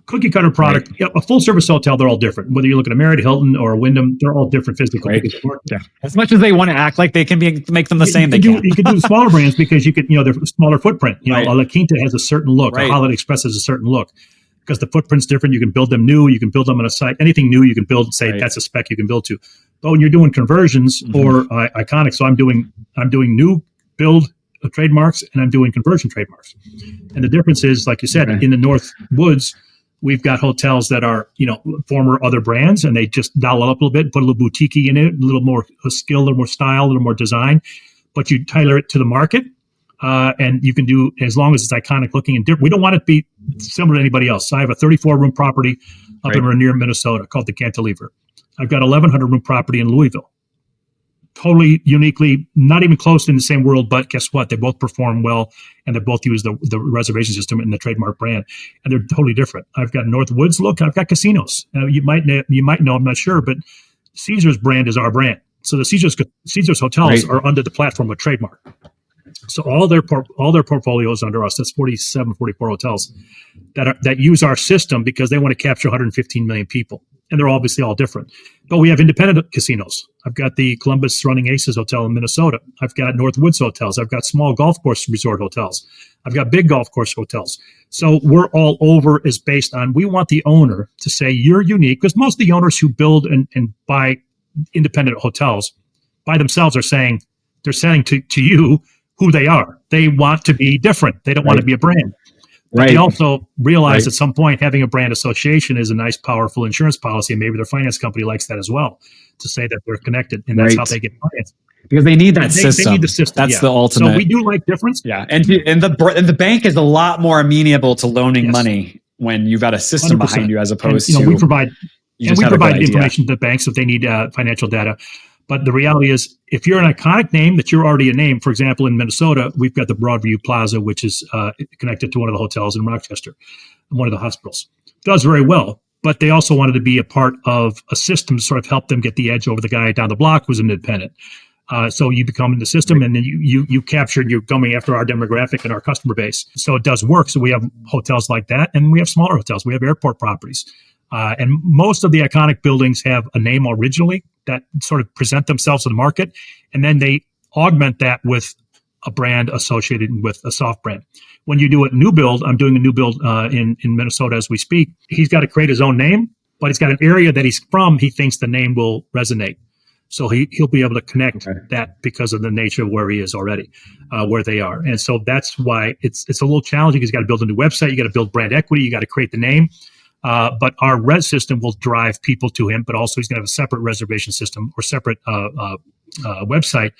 Cookie cutter product, a full service hotel, they're all different. Whether you look at a Marriott, Hilton, or a Wyndham, they're all different physically. Yeah. As much as they want to act like they can make them the same, you can do the smaller brands because you could, you know, they're smaller footprint. You know, a La Quinta has a certain look. A Holiday Express has a certain look because the footprint's different. You can build them new. You can build them on a site. Anything new you can build and say that's a spec you can build to. But when you're doing conversions or iconic, so I'm doing new build trademarks and I'm doing conversion trademarks. And the difference is, like you said, in the North Woods, we've got hotels that are, you know, former other brands, and they just dial it up a little bit, put a little boutique in it, a little more skill, a little more style, a little more design, but you tailor it to the market. And you can do, as long as it's iconic looking and different. We don't want it to be similar to anybody else. So I have a 34-room property up in Rainier, Minnesota, called the Cantilever. I've got 1,100-room property in Louisville. Totally uniquely, not even close in the same world, but guess what? They both perform well, and they both use the reservation system and the trademark brand, and they're totally different. I've got North Woods look. I've got casinos. You might know. I'm not sure, but Caesar's brand is our brand. So the Caesar's hotels are under the platform of trademark. So all their portfolio is under us. That's 44 hotels that use our system because they want to capture 115 million people. And they're obviously all different. But we have independent casinos. I've got the Columbus Running Aces Hotel in Minnesota. I've got North Woods hotels. I've got small golf course resort hotels. I've got big golf course hotels. So we're all over is based on, we want the owner to say you're unique, because most of the owners who build and buy independent hotels by themselves are saying, they're saying to you who they are. They want to be different. They don't want to be a brand. But they also realize at some point having a brand association is a nice, powerful insurance policy, and maybe their finance company likes that as well, to say that they're connected, and that's how they get financed. Because they need that system. They need the system. That's the ultimate. So we do like difference. Yeah, and the bank is a lot more amenable to loaning money when you've got a system 100%. Behind you, as opposed to we provide information to the banks if they need financial data. But the reality is, if you're an iconic name, that you're already a name. For example, in Minnesota, we've got the Broadview Plaza, which is connected to one of the hotels in Rochester, one of the hospitals. Does very well, but they also wanted to be a part of a system to sort of help them get the edge over the guy down the block who's an independent. So you become in the system, and then you capture, and you're coming after our demographic and our customer base. So it does work. So we have hotels like that, and we have smaller hotels. We have airport properties. And most of the iconic buildings have a name originally that sort of present themselves to the market, and then they augment that with a brand associated with a soft brand. When you do a new build, I'm doing a new build in Minnesota as we speak. He's got to create his own name, but he's got an area that he's from. He thinks the name will resonate. So he'll be able to connect that because of the nature of where he is already, where they are. And so that's why it's a little challenging. He's got to build a new website. You got to build brand equity. You got to create the name. But our res system will drive people to him, but also he's going to have a separate reservation system or separate website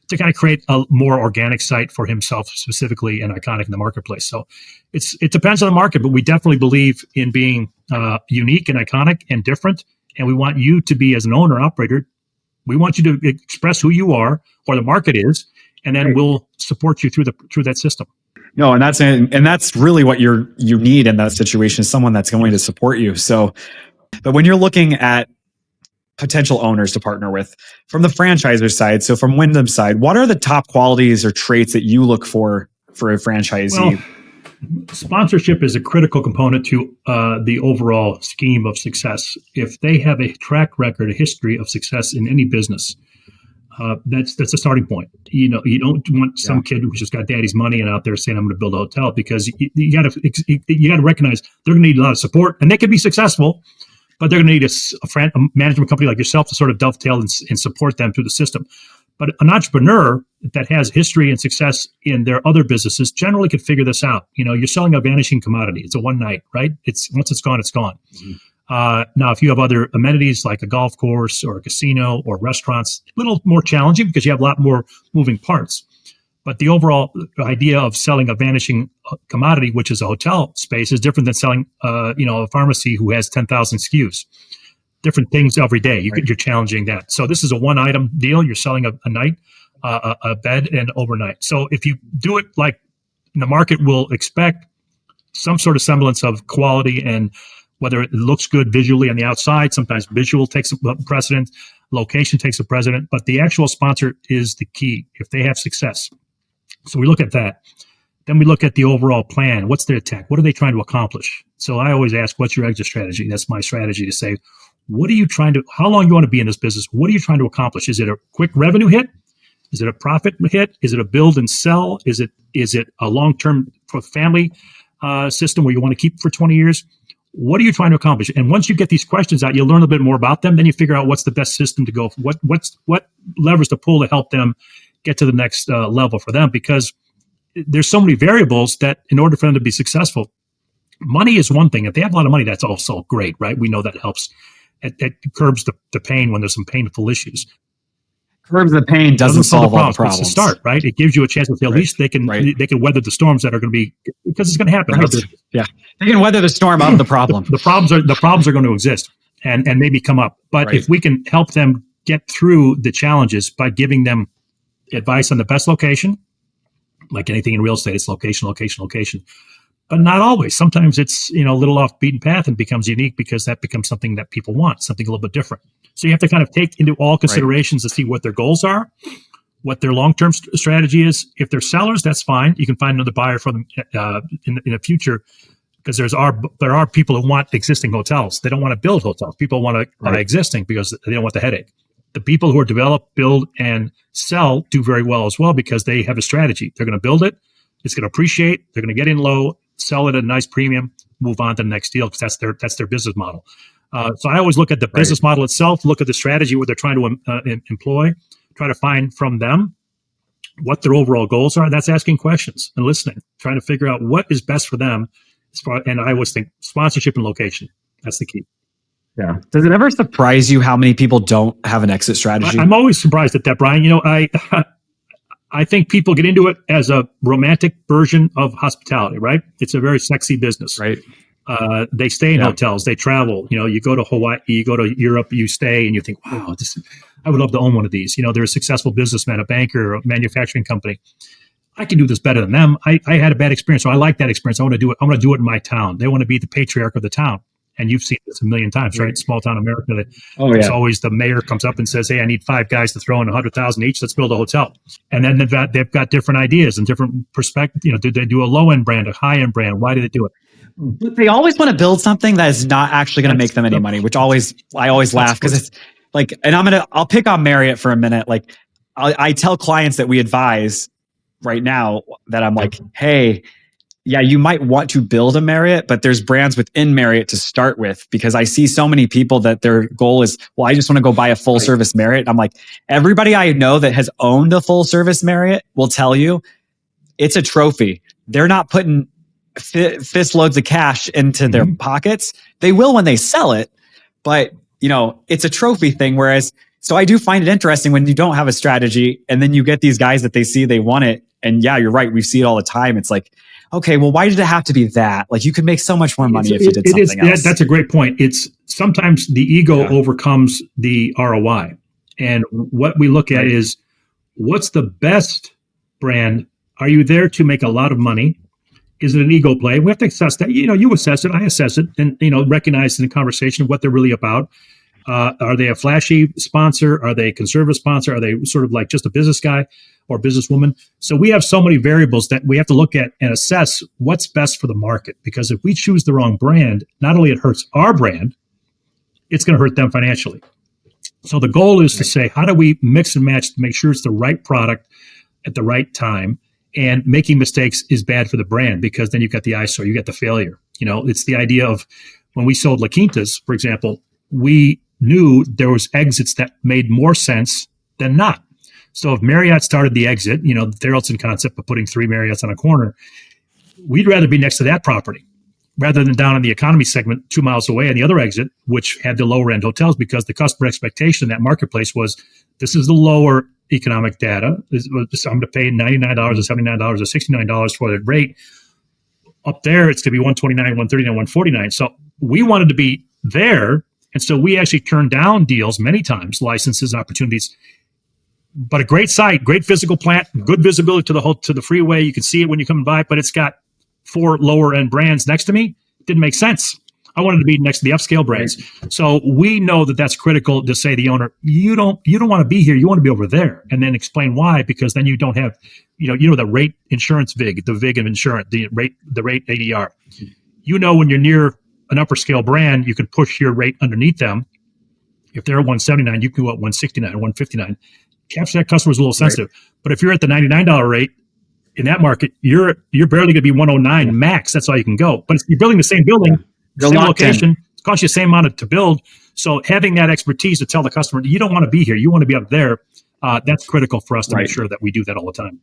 to kind of create a more organic site for himself specifically and iconic in the marketplace. So it depends on the market, but we definitely believe in being unique and iconic and different. And we want you to be, as an owner operator, we want you to express who you are or the market is, and then we'll support you through that system. No, and that's really what you need in that situation, is someone that's going to support you. So, but when you're looking at potential owners to partner with from the franchisor side, so from Wyndham's side, what are the top qualities or traits that you look for a franchisee? Well, sponsorship is a critical component to the overall scheme of success. If they have a track record, a history of success in any business, that's a starting point. You don't want some kid who's just got daddy's money and out there saying, I'm going to build a hotel, because you got to recognize they're going to need a lot of support, and they can be successful, but they're going to need a management company like yourself to sort of dovetail and support them through the system. But an entrepreneur that has history and success in their other businesses generally can figure this out. You're selling a vanishing commodity. It's a one night, right? Once it's gone, it's gone. Mm-hmm. Now, if you have other amenities like a golf course or a casino or restaurants, a little more challenging because you have a lot more moving parts. But the overall idea of selling a vanishing commodity, which is a hotel space, is different than selling, a pharmacy who has 10,000 SKUs. Different things every day. You're challenging that. So this is a one-item deal. You're selling a night, a bed, and overnight. So if you do it like the market will expect, some sort of semblance of quality, and whether it looks good visually on the outside, sometimes visual takes a precedent, location takes a precedent, but the actual sponsor is the key if they have success. So we look at that. Then we look at the overall plan. What's their tech? What are they trying to accomplish? So I always ask, what's your exit strategy? That's my strategy, to say, how long you want to be in this business? What are you trying to accomplish? Is it a quick revenue hit? Is it a profit hit? Is it a build and sell? Is it a long-term for family system where you want to keep for 20 years? What are you trying to accomplish? And once you get these questions out, you learn a bit more about them. Then you figure out what's the best system to go for, what levers to pull to help them get to the next level for them, because there's so many variables that in order for them to be successful, money is one thing. If they have a lot of money, that's also great, right? We know that helps. It curbs the pain when there's some painful issues. Curbs the pain, doesn't solve all the problems. It's a start, right? It gives you a chance to say, at least they can weather the storms that are going to be, because it's going to happen. Right. Yeah, they can weather the storm of the problem. The problems are going to exist and maybe come up. But if we can help them get through the challenges by giving them advice on the best location, like anything in real estate, it's location. But not always. Sometimes it's a little off beaten path and becomes unique because that becomes something that people want, something a little bit different. So you have to kind of take into all considerations to see what their goals are, what their long-term strategy is. If they're sellers, that's fine. You can find another buyer for them in the future, because there are people who want existing hotels. They don't want to build hotels. People want to buy existing because they don't want the headache. The people who are develop, build, and sell do very well as well because they have a strategy. They're going to build it. It's going to appreciate. They're going to get in low, sell it at a nice premium, move on to the next deal, because that's their business model. So I always look at the business model itself, look at the strategy, what they're trying to employ, try to find from them what their overall goals are. That's asking questions and listening, trying to figure out what is best for them. And I always think sponsorship and location, that's the key. Yeah. Does it ever surprise you how many people don't have an exit strategy? I'm always surprised at that, Brian. I think people get into it as a romantic version of hospitality, right? It's a very sexy business. Right. They stay in hotels, they travel. You go to Hawaii, you go to Europe, you stay, and you think, wow, I would love to own one of these. They're a successful businessman, a banker, a manufacturing company. I can do this better than them. I had a bad experience, so I like that experience. I want to do it. I want to do it in my town. They want to be the patriarch of the town. And you've seen this a million times, right? Small town America. There's always the mayor comes up and says, "Hey, I need 5 guys to throw in $100,000 each. Let's build a hotel." And then they've got different ideas and different perspectives. Do they do a low end brand, a high end brand? Why do they do it? But they always want to build something that is not actually going to make them any money, which I always laugh, because it's like, and I'll pick on Marriott for a minute. Like I tell clients that we advise right now that I'm like, hey, yeah, you might want to build a Marriott, but there's brands within Marriott to start with, because I see so many people that their goal is, well, I just want to go buy a full service Marriott. I'm like, everybody I know that has owned a full service Marriott will tell you it's a trophy. They're not putting fist loads of cash into their pockets. They will when they sell it, but it's a trophy thing. Whereas, so I do find it interesting when you don't have a strategy and then you get these guys that they see, they want it. And yeah, you're right. We see it all the time. It's like, okay, well, why did it have to be that? Like, you could make so much more money if you did something else. That's a great point. It's sometimes the ego overcomes the ROI. And what we look at is, what's the best brand? Are you there to make a lot of money? Is it an ego play? We have to assess that. You assess it, I assess it, and recognize in the conversation what they're really about. Are they a flashy sponsor? Are they a conservative sponsor? Are they sort of like just a business guy or businesswoman? So we have so many variables that we have to look at and assess what's best for the market. Because if we choose the wrong brand, not only it hurts our brand, it's going to hurt them financially. So the goal is to say, how do we mix and match to make sure it's the right product at the right time? And making mistakes is bad for the brand, because then you've got the eyesore, you get the failure. It's the idea of when we sold La Quintas, for example, we knew there was exits that made more sense than not. So if Marriott started the exit, the Theraldson concept of putting 3 Marriotts on a corner, we'd rather be next to that property rather than down in the economy segment 2 miles away on the other exit, which had the lower end hotels, because the customer expectation in that marketplace was, this is the lower economic data. I'm going to pay $99 or $79 or $69 for the rate. Up there, it's going to be $129, $139, $149. So we wanted to be there. And so we actually turned down deals many times, licenses, opportunities. But a great site, great physical plant, good visibility to the freeway. You can see it when you come by, but it's got 4 lower end brands next to me. Didn't make sense. I wanted to be next to the upscale brands. So we know that that's critical to say to the owner, you don't want to be here. You want to be over there, and then explain why, because then you don't have, the rate insurance VIG, the VIG of insurance, the rate ADR. When you're near an upper scale brand, you can push your rate underneath them. If they're at 179, you can go at 169 or 159. Capture that customer's a little sensitive. But if you're at the $99 rate in that market, you're barely going to be 109 max. That's all you can go. But if you're building the same building, same location, it costs you the same amount to build. So having that expertise to tell the customer, you don't want to be here, you want to be up there, that's critical for us to make sure that we do that all the time.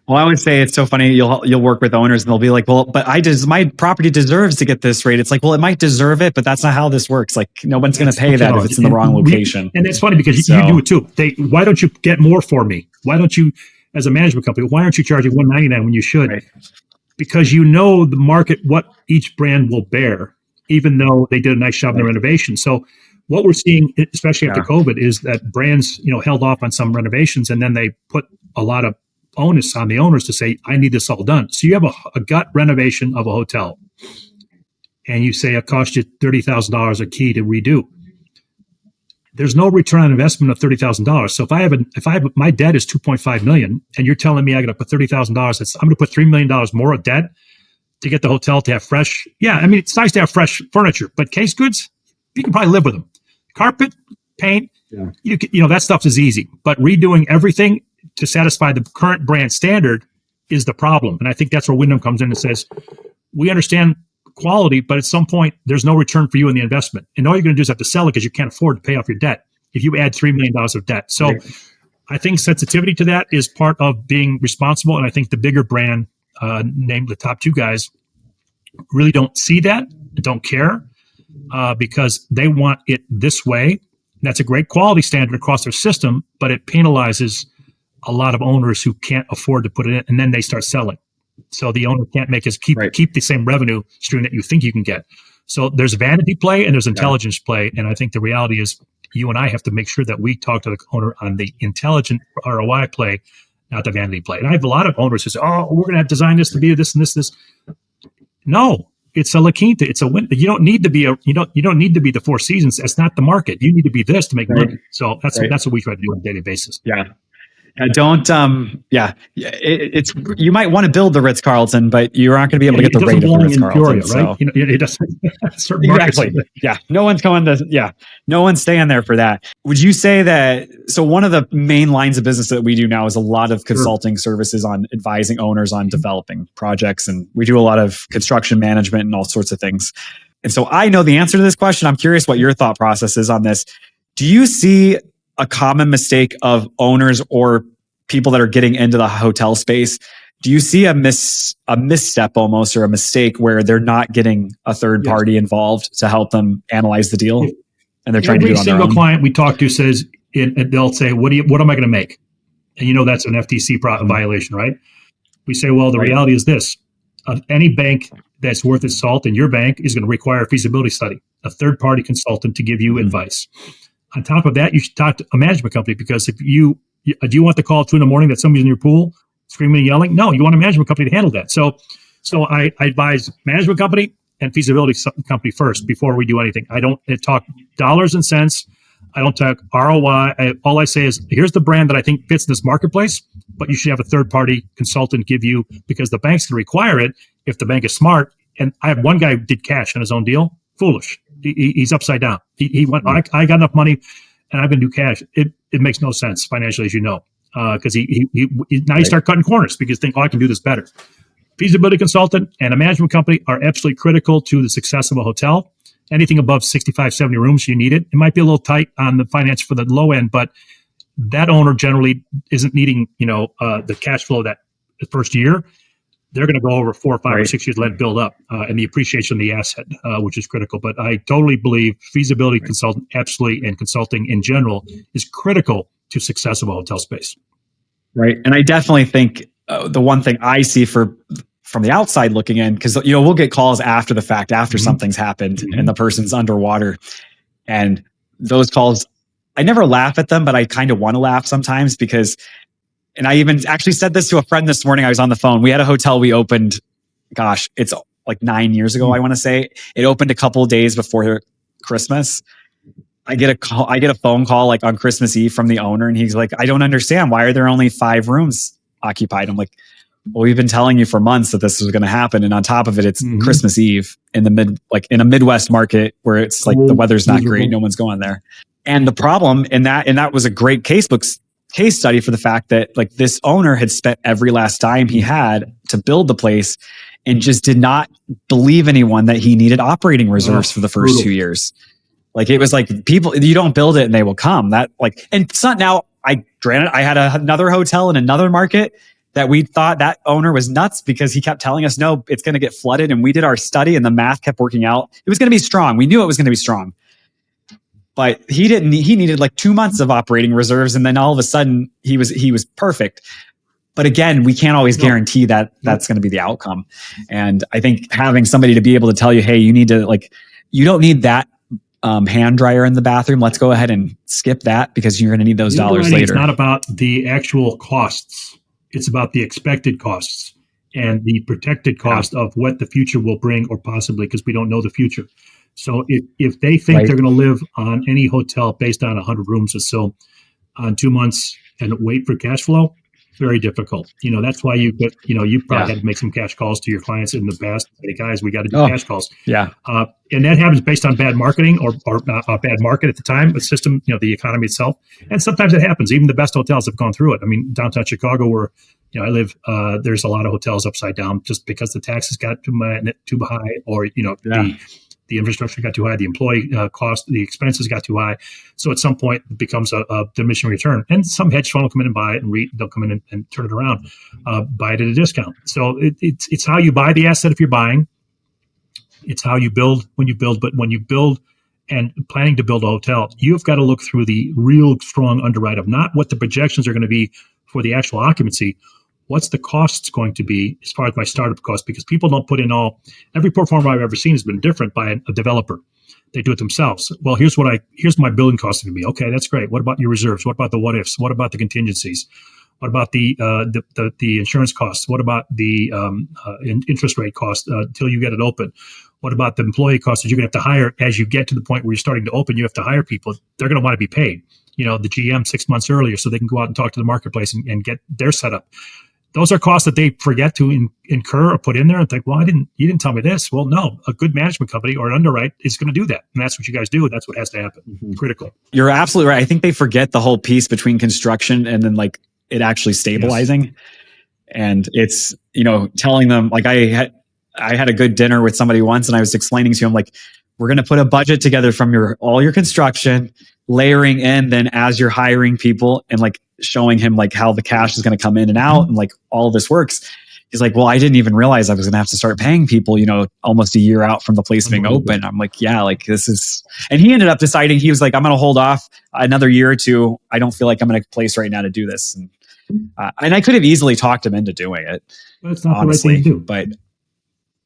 Well, I would say it's so funny. You'll work with owners and they'll be like, well, but my property deserves to get this rate. It's like, well, it might deserve it, but that's not how this works. Like, no one's going to pay that if it's in the wrong location. And it's funny because you do it too. Why don't you get more for me? Why don't you, as a management company, why aren't you charging $199 when you should? Right. Because the market, what each brand will bear, even though they did a nice job in the renovation. So what we're seeing, especially after COVID, is that brands, held off on some renovations, and then they put a lot of onus on the owners to say, I need this all done. So you have a gut renovation of a hotel, and you say it cost you $30,000 a key to redo. There's no return on investment of $30,000. So if I have my debt is $2.5 million, and you're telling me I got to put $30,000, I'm going to put $3 million more of debt to get the hotel to have fresh. Yeah, I mean, it's nice to have fresh furniture, but case goods, you can probably live with them. Carpet, paint, that stuff is easy. But redoing everything to satisfy the current brand standard is the problem. And I think that's where Wyndham comes in and says, we understand quality, but at some point, there's no return for you in the investment. And all you're going to do is have to sell it because you can't afford to pay off your debt if you add $3 million of debt. So I think sensitivity to that is part of being responsible. And I think the bigger brand, named the top 2 guys, really don't see that, don't care, because they want it this way. And that's a great quality standard across their system, but it penalizes a lot of owners who can't afford to put it in, and then they start selling. So the owner can't keep the same revenue stream that you think you can get. So there's vanity play and there's intelligence play. And I think the reality is you and I have to make sure that we talk to the owner on the intelligent ROI play, not the vanity play. And I have a lot of owners who say, oh, we're going to have to design this to be this and this. No, it's a La Quinta. It's a win. You don't need to be you don't need to be the Four Seasons. That's not the market. You need to be this to make money. So that's what we try to do on a daily basis. Yeah. It's you might want to build the Ritz-Carlton, but you aren't going to be able to get the rate of the Ritz-Carlton. So. Right? It doesn't. Exactly. Yeah. No one's staying there for that. Would you say that? So one of the main lines of business that we do now is a lot of consulting services on advising owners on developing projects, and we do a lot of construction management and all sorts of things. And so I know the answer to this question. I'm curious what your thought process is on this. Do you see a common mistake of owners or people that are getting into the hotel space Do you see a misstep almost, or a mistake where they're not getting a third party involved to help them analyze the deal, and they're trying to do it on their own? Every single client we talk to says, and they'll say, "What am I going to make?" And that's an FTC violation, right? We say, well, the reality is this: any bank that's worth its salt in your bank is going to require a feasibility study, a third party consultant to give you advice. On top of that, you should talk to a management company, because if do you want the call at 2 a.m. that somebody's in your pool screaming and yelling? No, you want a management company to handle that. So I advise management company and feasibility company first before we do anything. I don't talk dollars and cents. I don't talk ROI. All I say is, here's the brand that I think fits in this marketplace, but you should have a third-party consultant give you, because the bank's going to require it if the bank is smart. And I have one guy who did cash on his own deal. Foolish. He's upside down. He went, I got enough money and I'm going to do cash. It makes no sense financially, as you know, because now you start cutting corners because you think, I can do this better. Feasibility consultant and a management company are absolutely critical to the success of a hotel. Anything above 65, 70 rooms, you need it. It might be a little tight on the finance for the low end, but that owner generally isn't needing, the cash flow that the first year. They're going to go over 4 or 5 or 6 years, let it build up, and the appreciation of the asset, which is critical. But I totally believe feasibility consultant, absolutely, and consulting in general is critical to success of a hotel space. Right. And I definitely think the one thing I see from the outside looking in, because we'll get calls after the fact, after something's happened and the person's underwater, and those calls, I never laugh at them, but I kind of want to laugh sometimes, because, and I even actually said this to a friend this morning. I was on the phone. We had a hotel we opened, it's like 9 years ago, I want to say. It opened a couple of days before Christmas. I get a phone call like on Christmas Eve from the owner, and he's like, I don't understand. Why are there only 5 rooms occupied? I'm like, well, we've been telling you for months that this was going to happen. And on top of it, it's Christmas Eve in in a Midwest market where it's like the weather's not great. No one's going there. And the problem in that was a great case study for the fact that like this owner had spent every last dime he had to build the place and just did not believe anyone that he needed operating reserves for the first 2 years. Like, it was like, people, you don't build it and they will come. And it's not now. Granted, I had another hotel in another market that we thought that owner was nuts, because he kept telling us, no, it's going to get flooded. And we did our study and the math kept working out. It was going to be strong. We knew it was going to be strong. But he needed like 2 months of operating reserves. And then all of a sudden he was perfect. But again, we can't always guarantee that that's going to be the outcome. And I think having somebody to be able to tell you, hey, you need to you don't need that hand dryer in the bathroom. Let's go ahead and skip that, because you're going to need those dollars later. It's not about the actual costs. It's about the expected costs and the protected cost of what the future will bring, or possibly, because we don't know the future. So if they think they're going to live on any hotel based on 100 rooms or so on 2 months and wait for cash flow, very difficult. That's why you probably had to make some cash calls to your clients in the past. Hey guys, we got to do cash calls. Yeah. And that happens based on bad marketing or a bad market at the time, the system, the economy itself. And sometimes it happens. Even the best hotels have gone through it. I mean, downtown Chicago, where I live, there's a lot of hotels upside down just because the taxes got too high, or the infrastructure got too high, the employee cost, the expenses got too high. So at some point it becomes a diminishing return. And some hedge fund will come in and buy it, and they'll come in and turn it around, buy it at a discount. So it's how you buy the asset if you're buying. It's how you build when you build. But when you build and planning to build a hotel, you've got to look through the real strong underwrite of not what the projections are going to be for the actual occupancy. What's the costs going to be as far as my startup cost? Because people don't put in every performer I've ever seen has been different by a developer. They do it themselves. Well, here's my building cost going to be. Okay, that's great. What about your reserves? What about the what ifs? What about the contingencies? What about the insurance costs? What about the interest rate cost until you get it open? What about the employee costs that you're going to have to hire as you get to the point where you're starting to open? You have to hire people. They're going to want to be paid. The GM 6 months earlier, so they can go out and talk to the marketplace and get their setup. Those are costs that they forget to incur or put in there and think, well, you didn't tell me this. Well, no, a good management company or an underwrite is going to do that. And that's what you guys do. That's what has to happen. Mm-hmm. Critical. You're absolutely right. I think they forget the whole piece between construction and then it actually stabilizing. Yes. And it's, telling them, I had a good dinner with somebody once, and I was explaining to him, we're going to put a budget together from all your construction, layering in then as you're hiring people, and showing him how the cash is going to come in and out, and all of this works. he's like, well, I didn't even realize I was going to have to start paying people, almost a year out from the place being open. I'm like, yeah, like this is, and he ended up deciding, he was like, I'm going to hold off another year or two. I don't feel like I'm in a place right now to do this. And I could have easily talked him into doing it. But it's not honestly, the right thing to do.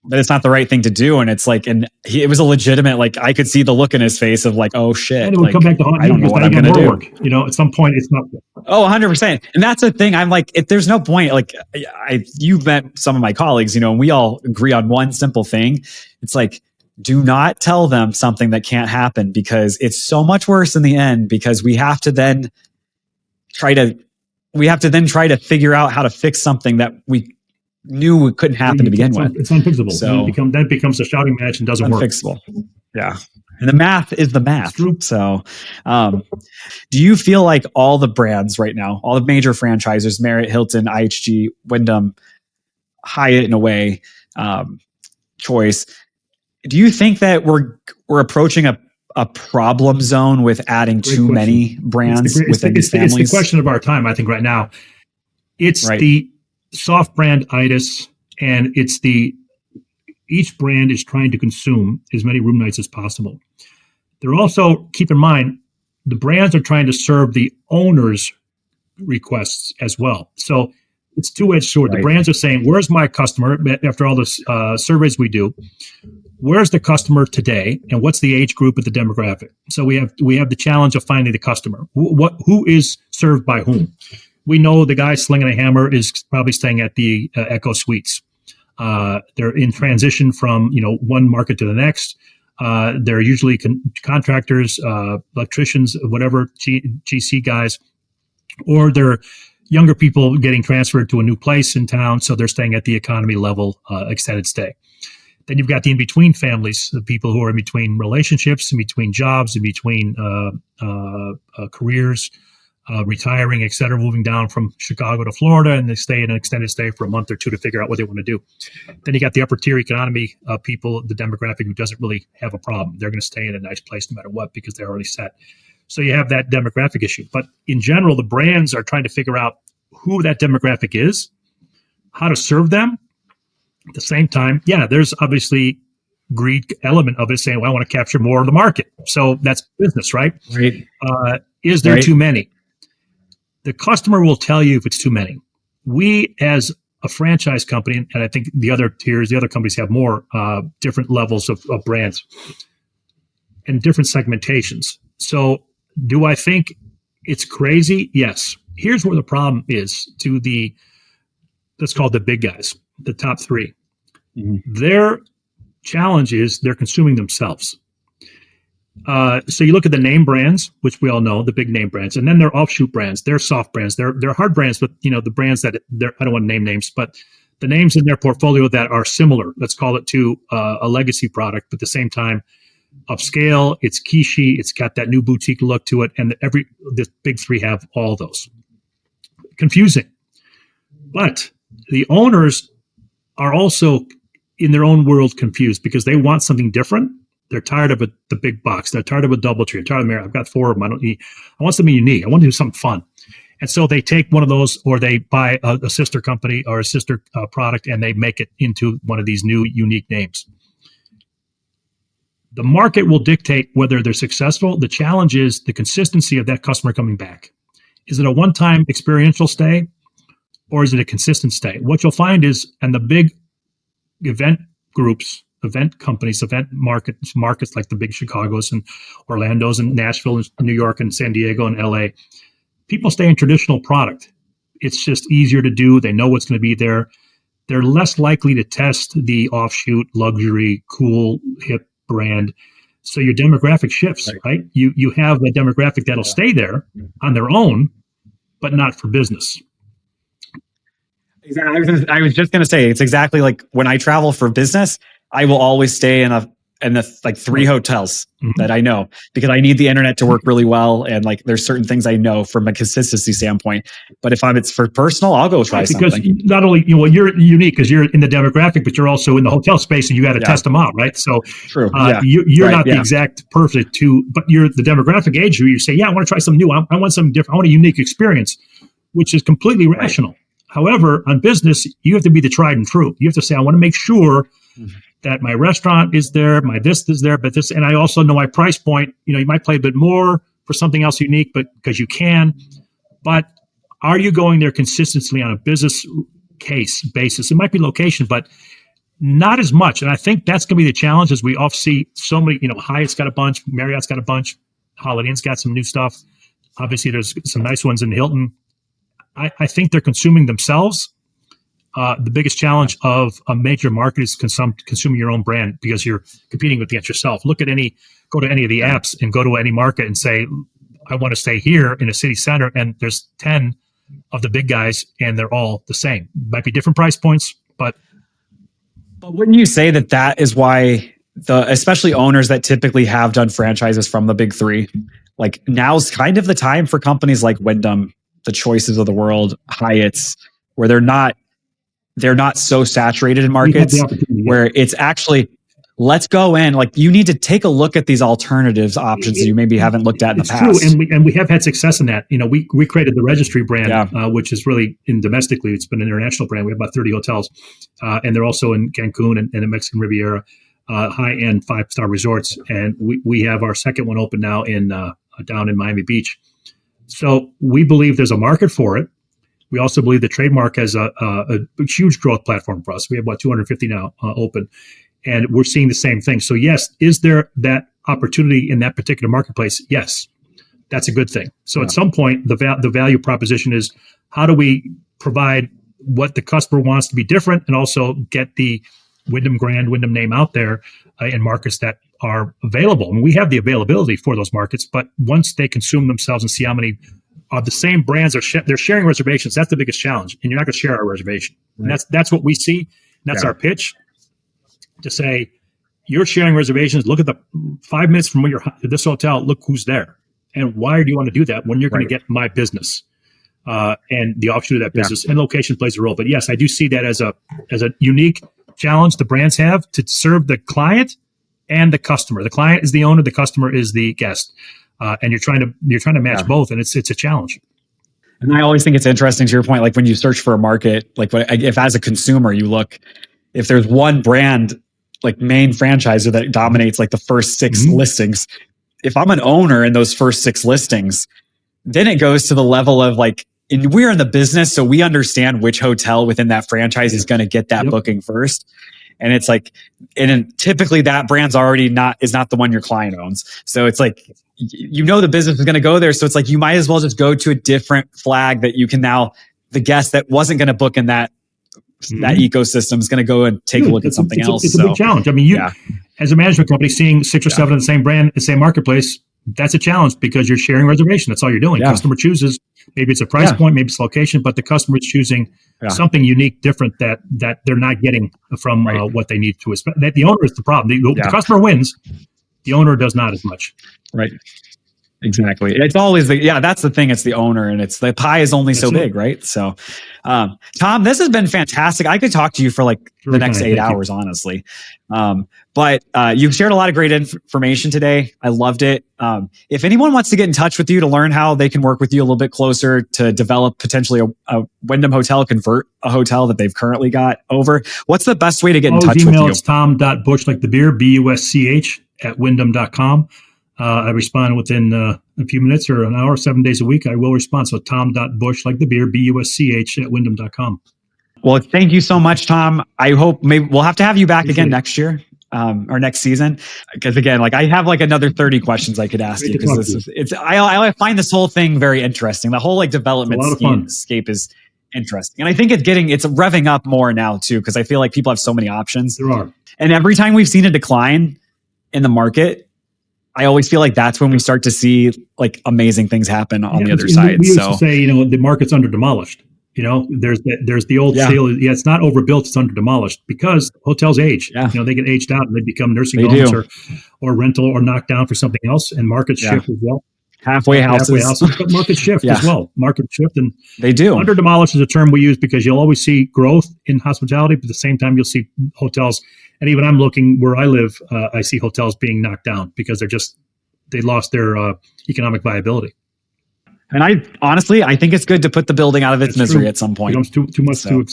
But it's not the right thing to do. And it's like, it was a legitimate, like, I could see the look in his face of like, oh shit. And it would come back to haunt you because now you got more work. At some point it's not. Oh, 100%. And that's the thing. I'm like, if there's no point, like you've met some of my colleagues, and we all agree on one simple thing. It's like, do not tell them something that can't happen, because it's so much worse in the end, because we have to then try to figure out how to fix something that we knew it couldn't happen to begin with. It's unfixable. So that becomes a shouting match and doesn't work. Unfixable. Yeah. And the math is the math. So, do you feel like all the brands right now, all the major franchisers, Marriott, Hilton, IHG, Wyndham, Hyatt in a way, Choice, do you think that we're approaching a problem zone with adding too many brands within these families? It's the question of our time, I think, right now. It's the soft brand itis, and it's each brand is trying to consume as many room nights as possible. They're also, keep in mind, the brands are trying to serve the owner's requests as well. So it's two-edged sword. The brands are saying, where's my customer? After all the surveys we do, where's the customer today, and what's the age group of the demographic? So we have the challenge of finding the customer. Who is served by whom? We know the guy slinging a hammer is probably staying at the Echo Suites. They're in transition from one market to the next. They're usually contractors, electricians, whatever, GC guys, or they're younger people getting transferred to a new place in town, so they're staying at the economy level extended stay. Then you've got the in-between families, the people who are in between relationships, in between jobs, in between careers, retiring, et cetera, moving down from Chicago to Florida, and they stay in an extended stay for a month or two to figure out what they want to do. Then you got the upper tier economy people, the demographic who doesn't really have a problem. They're going to stay in a nice place no matter what because they're already set. So you have that demographic issue. But in general, the brands are trying to figure out who that demographic is, how to serve them. At the same time, there's obviously greed element of it saying, well, I want to capture more of the market. So that's business, right? Right. Is there too many? The customer will tell you if it's too many. We, as a franchise company, and I think the other tiers, the other companies have more different levels of brands and different segmentations. So do I think it's crazy? Yes. Here's where the problem is to let's call it the big guys, the top three. Mm-hmm. Their challenge is they're consuming themselves. So you look at the name brands, which we all know, the big name brands, and then they're offshoot brands, they're soft brands, they're hard brands, but the brands that I don't want to name names, but the names in their portfolio that are similar, let's call it to a legacy product, but at the same time, upscale, it's quiche, it's got that new boutique look to it, and the big three have all those. Confusing. But the owners are also in their own world confused because they want something different. They're tired of the big box. They're tired of a DoubleTree. They're tired of Marriott. I've got 4 of them. I want something unique. I want to do something fun. And so they take one of those, or they buy a sister company or a sister product, and they make it into one of these new unique names. The market will dictate whether they're successful. The challenge is the consistency of that customer coming back. Is it a one-time experiential stay, or is it a consistent stay? What you'll find is, and the big event groups, event companies, event markets like the big Chicagos and Orlandos and Nashville and New York and San Diego and LA, people stay in traditional product. It's just easier to do. They know what's going to be there. They're less likely to test the offshoot, luxury, cool, hip brand. So your demographic shifts, right? You have a demographic that'll stay there on their own, but not for business. I was just going to say, it's exactly like when I travel for business, I will always stay in the like 3 hotels that I know, because I need the internet to work really well. And like, there's certain things I know from a consistency standpoint, but if it's for personal, I'll go try something. Because not only, you're unique because you're in the demographic, but you're also in the hotel space and you got to test them out. Right. So true. You're not the exact perfect but you're the demographic age where you say, I want to try something new. I want something different. I want a unique experience, which is completely rational. However, on business, you have to be the tried and true. You have to say, I want to make sure that my restaurant is there, my this is there, but this, and I also know my price point. You might pay a bit more for something else unique, but because you can. But are you going there consistently on a business case basis? It might be location, but not as much. And I think that's going to be the challenge as we often see so many, Hyatt's got a bunch, Marriott's got a bunch, Holiday Inn's got some new stuff. Obviously, there's some nice ones in Hilton. I think they're consuming themselves. The biggest challenge of a major market is consuming your own brand because you're competing against yourself. Go to any of the apps and go to any market and say, I want to stay here in a city center, and there's 10 of the big guys, and they're all the same. Might be different price points, but wouldn't you say that is why especially owners that typically have done franchises from the big three, like now's kind of the time for companies like Wyndham, the Choices of the world, Hyatt's, where they're not so saturated in markets where it's actually, let's go in. Like, you need to take a look at these alternatives options that you maybe haven't looked at in the past. True, and we have had success in that. We created the Registry brand, which is really domestically, it's been an international brand. We have about 30 hotels, and they're also in Cancun and the Mexican Riviera, high-end 5-star resorts. And we have our second one open now down in Miami Beach. So we believe there's a market for it. We also believe the trademark has a huge growth platform for us. We have about 250 now open. And we're seeing the same thing. So yes, is there that opportunity in that particular marketplace? Yes, that's a good thing. So at some point, the value proposition is, how do we provide what the customer wants to be different and also get the Wyndham name out there in markets that are available? And we have the availability for those markets, but once they consume themselves and see how many of the same brands they're sharing reservations, that's the biggest challenge. And you're not going to share our reservation. And that's what we see. And that's our pitch. To say, you're sharing reservations, look at the 5 minutes from when you're at this hotel, look who's there. And why do you want to do that when you're going to get my business and the offshoot of that business? And location plays a role. But yes, I do see that as a unique challenge the brands have to serve the client and the customer. The client is the owner, the customer is the guest. And you're trying to match both, and it's a challenge. And I always think it's interesting, to your point, like when you search for a market, like if as a consumer you look, if there's one brand, like main franchisor that dominates like the first 6 listings, if I'm an owner in those first 6 listings, then it goes to the level of like, and we're in the business, so we understand which hotel within that franchise is going to get that booking first. And it's like, and typically that brand's already is not the one your client owns. So it's like, the business is going to go there. So it's like, you might as well just go to a different flag that you can now, the guest that wasn't going to book in that ecosystem is going to go and take a look at something else. It's a big challenge. I mean, as a management company, seeing 6 or 7 of the same brand, the same marketplace, that's a challenge because you're sharing reservation. That's all you're doing. Customer chooses, maybe it's a price point, maybe it's location, but the customer is choosing something unique, different that they're not getting from what they need to expect. That the owner is the problem. The customer wins. The owner does not as much. Right. Exactly. It's always that's the thing. It's the owner, and it's the pie is only so big, right? So, Tom, this has been fantastic. I could talk to you for like the next 8 hours, honestly. But you've shared a lot of great information today. I loved it. If anyone wants to get in touch with you to learn how they can work with you a little bit closer to develop potentially a Wyndham hotel, convert a hotel that they've currently got over, what's the best way to get in touch with you? It's tom.busch, like the beer, BUSCH @wyndham.com. I respond within a few minutes or an hour, 7 days a week. I will respond. So tom.busch, like the beer, BUSCH @wyndham.com. Well, thank you so much, Tom. I hope maybe we'll have to have you back again next year or next season. Because again, like I have like another 30 questions I could ask you. Because I find this whole thing very interesting. The whole like development landscape is interesting. And I think it's revving up more now too, because I feel like people have so many options. There are. And every time we've seen a decline in the market, I always feel like that's when we start to see like amazing things happen on the other side. We used to say, the market's under demolished. There's the old sale. It's not overbuilt; it's under demolished because hotels age. They get aged out and they become nursing homes or rental or knocked down for something else. And markets shift as well. Halfway houses, but markets shift as well. Markets shift, and they do. Under demolished is a term we use because you'll always see growth in hospitality, but at the same time you'll see hotels. And even I'm looking where I live, I see hotels being knocked down because they lost their economic viability. And I think it's good to put the building out of its misery at some point. It becomes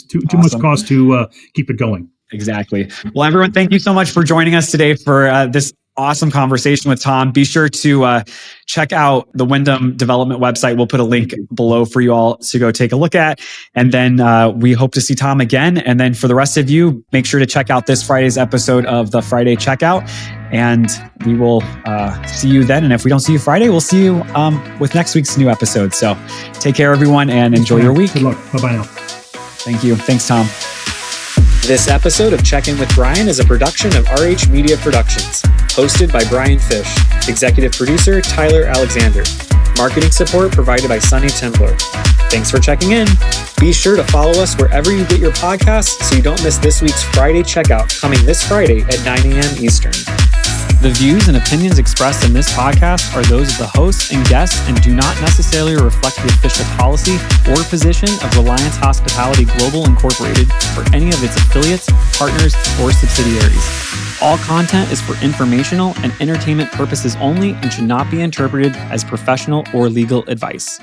too much cost to keep it going. Exactly. Well, everyone, thank you so much for joining us today for this awesome conversation with Tom. Be sure to check out the Wyndham Development website. We'll put a link below for you all to go take a look at. And then we hope to see Tom again. And then for the rest of you, make sure to check out this Friday's episode of the Friday Checkout. And we will see you then. And if we don't see you Friday, we'll see you with next week's new episode. So take care, everyone, and enjoy your week. Good luck. Bye-bye now. Thank you. Thanks, Tom. This episode of Check In with Bryan is a production of RH Media Productions, hosted by Bryan Fish, executive producer Tyler Alexander, marketing support provided by Sunny Templar. Thanks for checking in. Be sure to follow us wherever you get your podcasts so you don't miss this week's Friday Checkout coming this Friday at 9 a.m. Eastern. The views and opinions expressed in this podcast are those of the hosts and guests and do not necessarily reflect the official policy or position of Reliance Hospitality Global Incorporated or any of its affiliates, partners, or subsidiaries. All content is for informational and entertainment purposes only and should not be interpreted as professional or legal advice.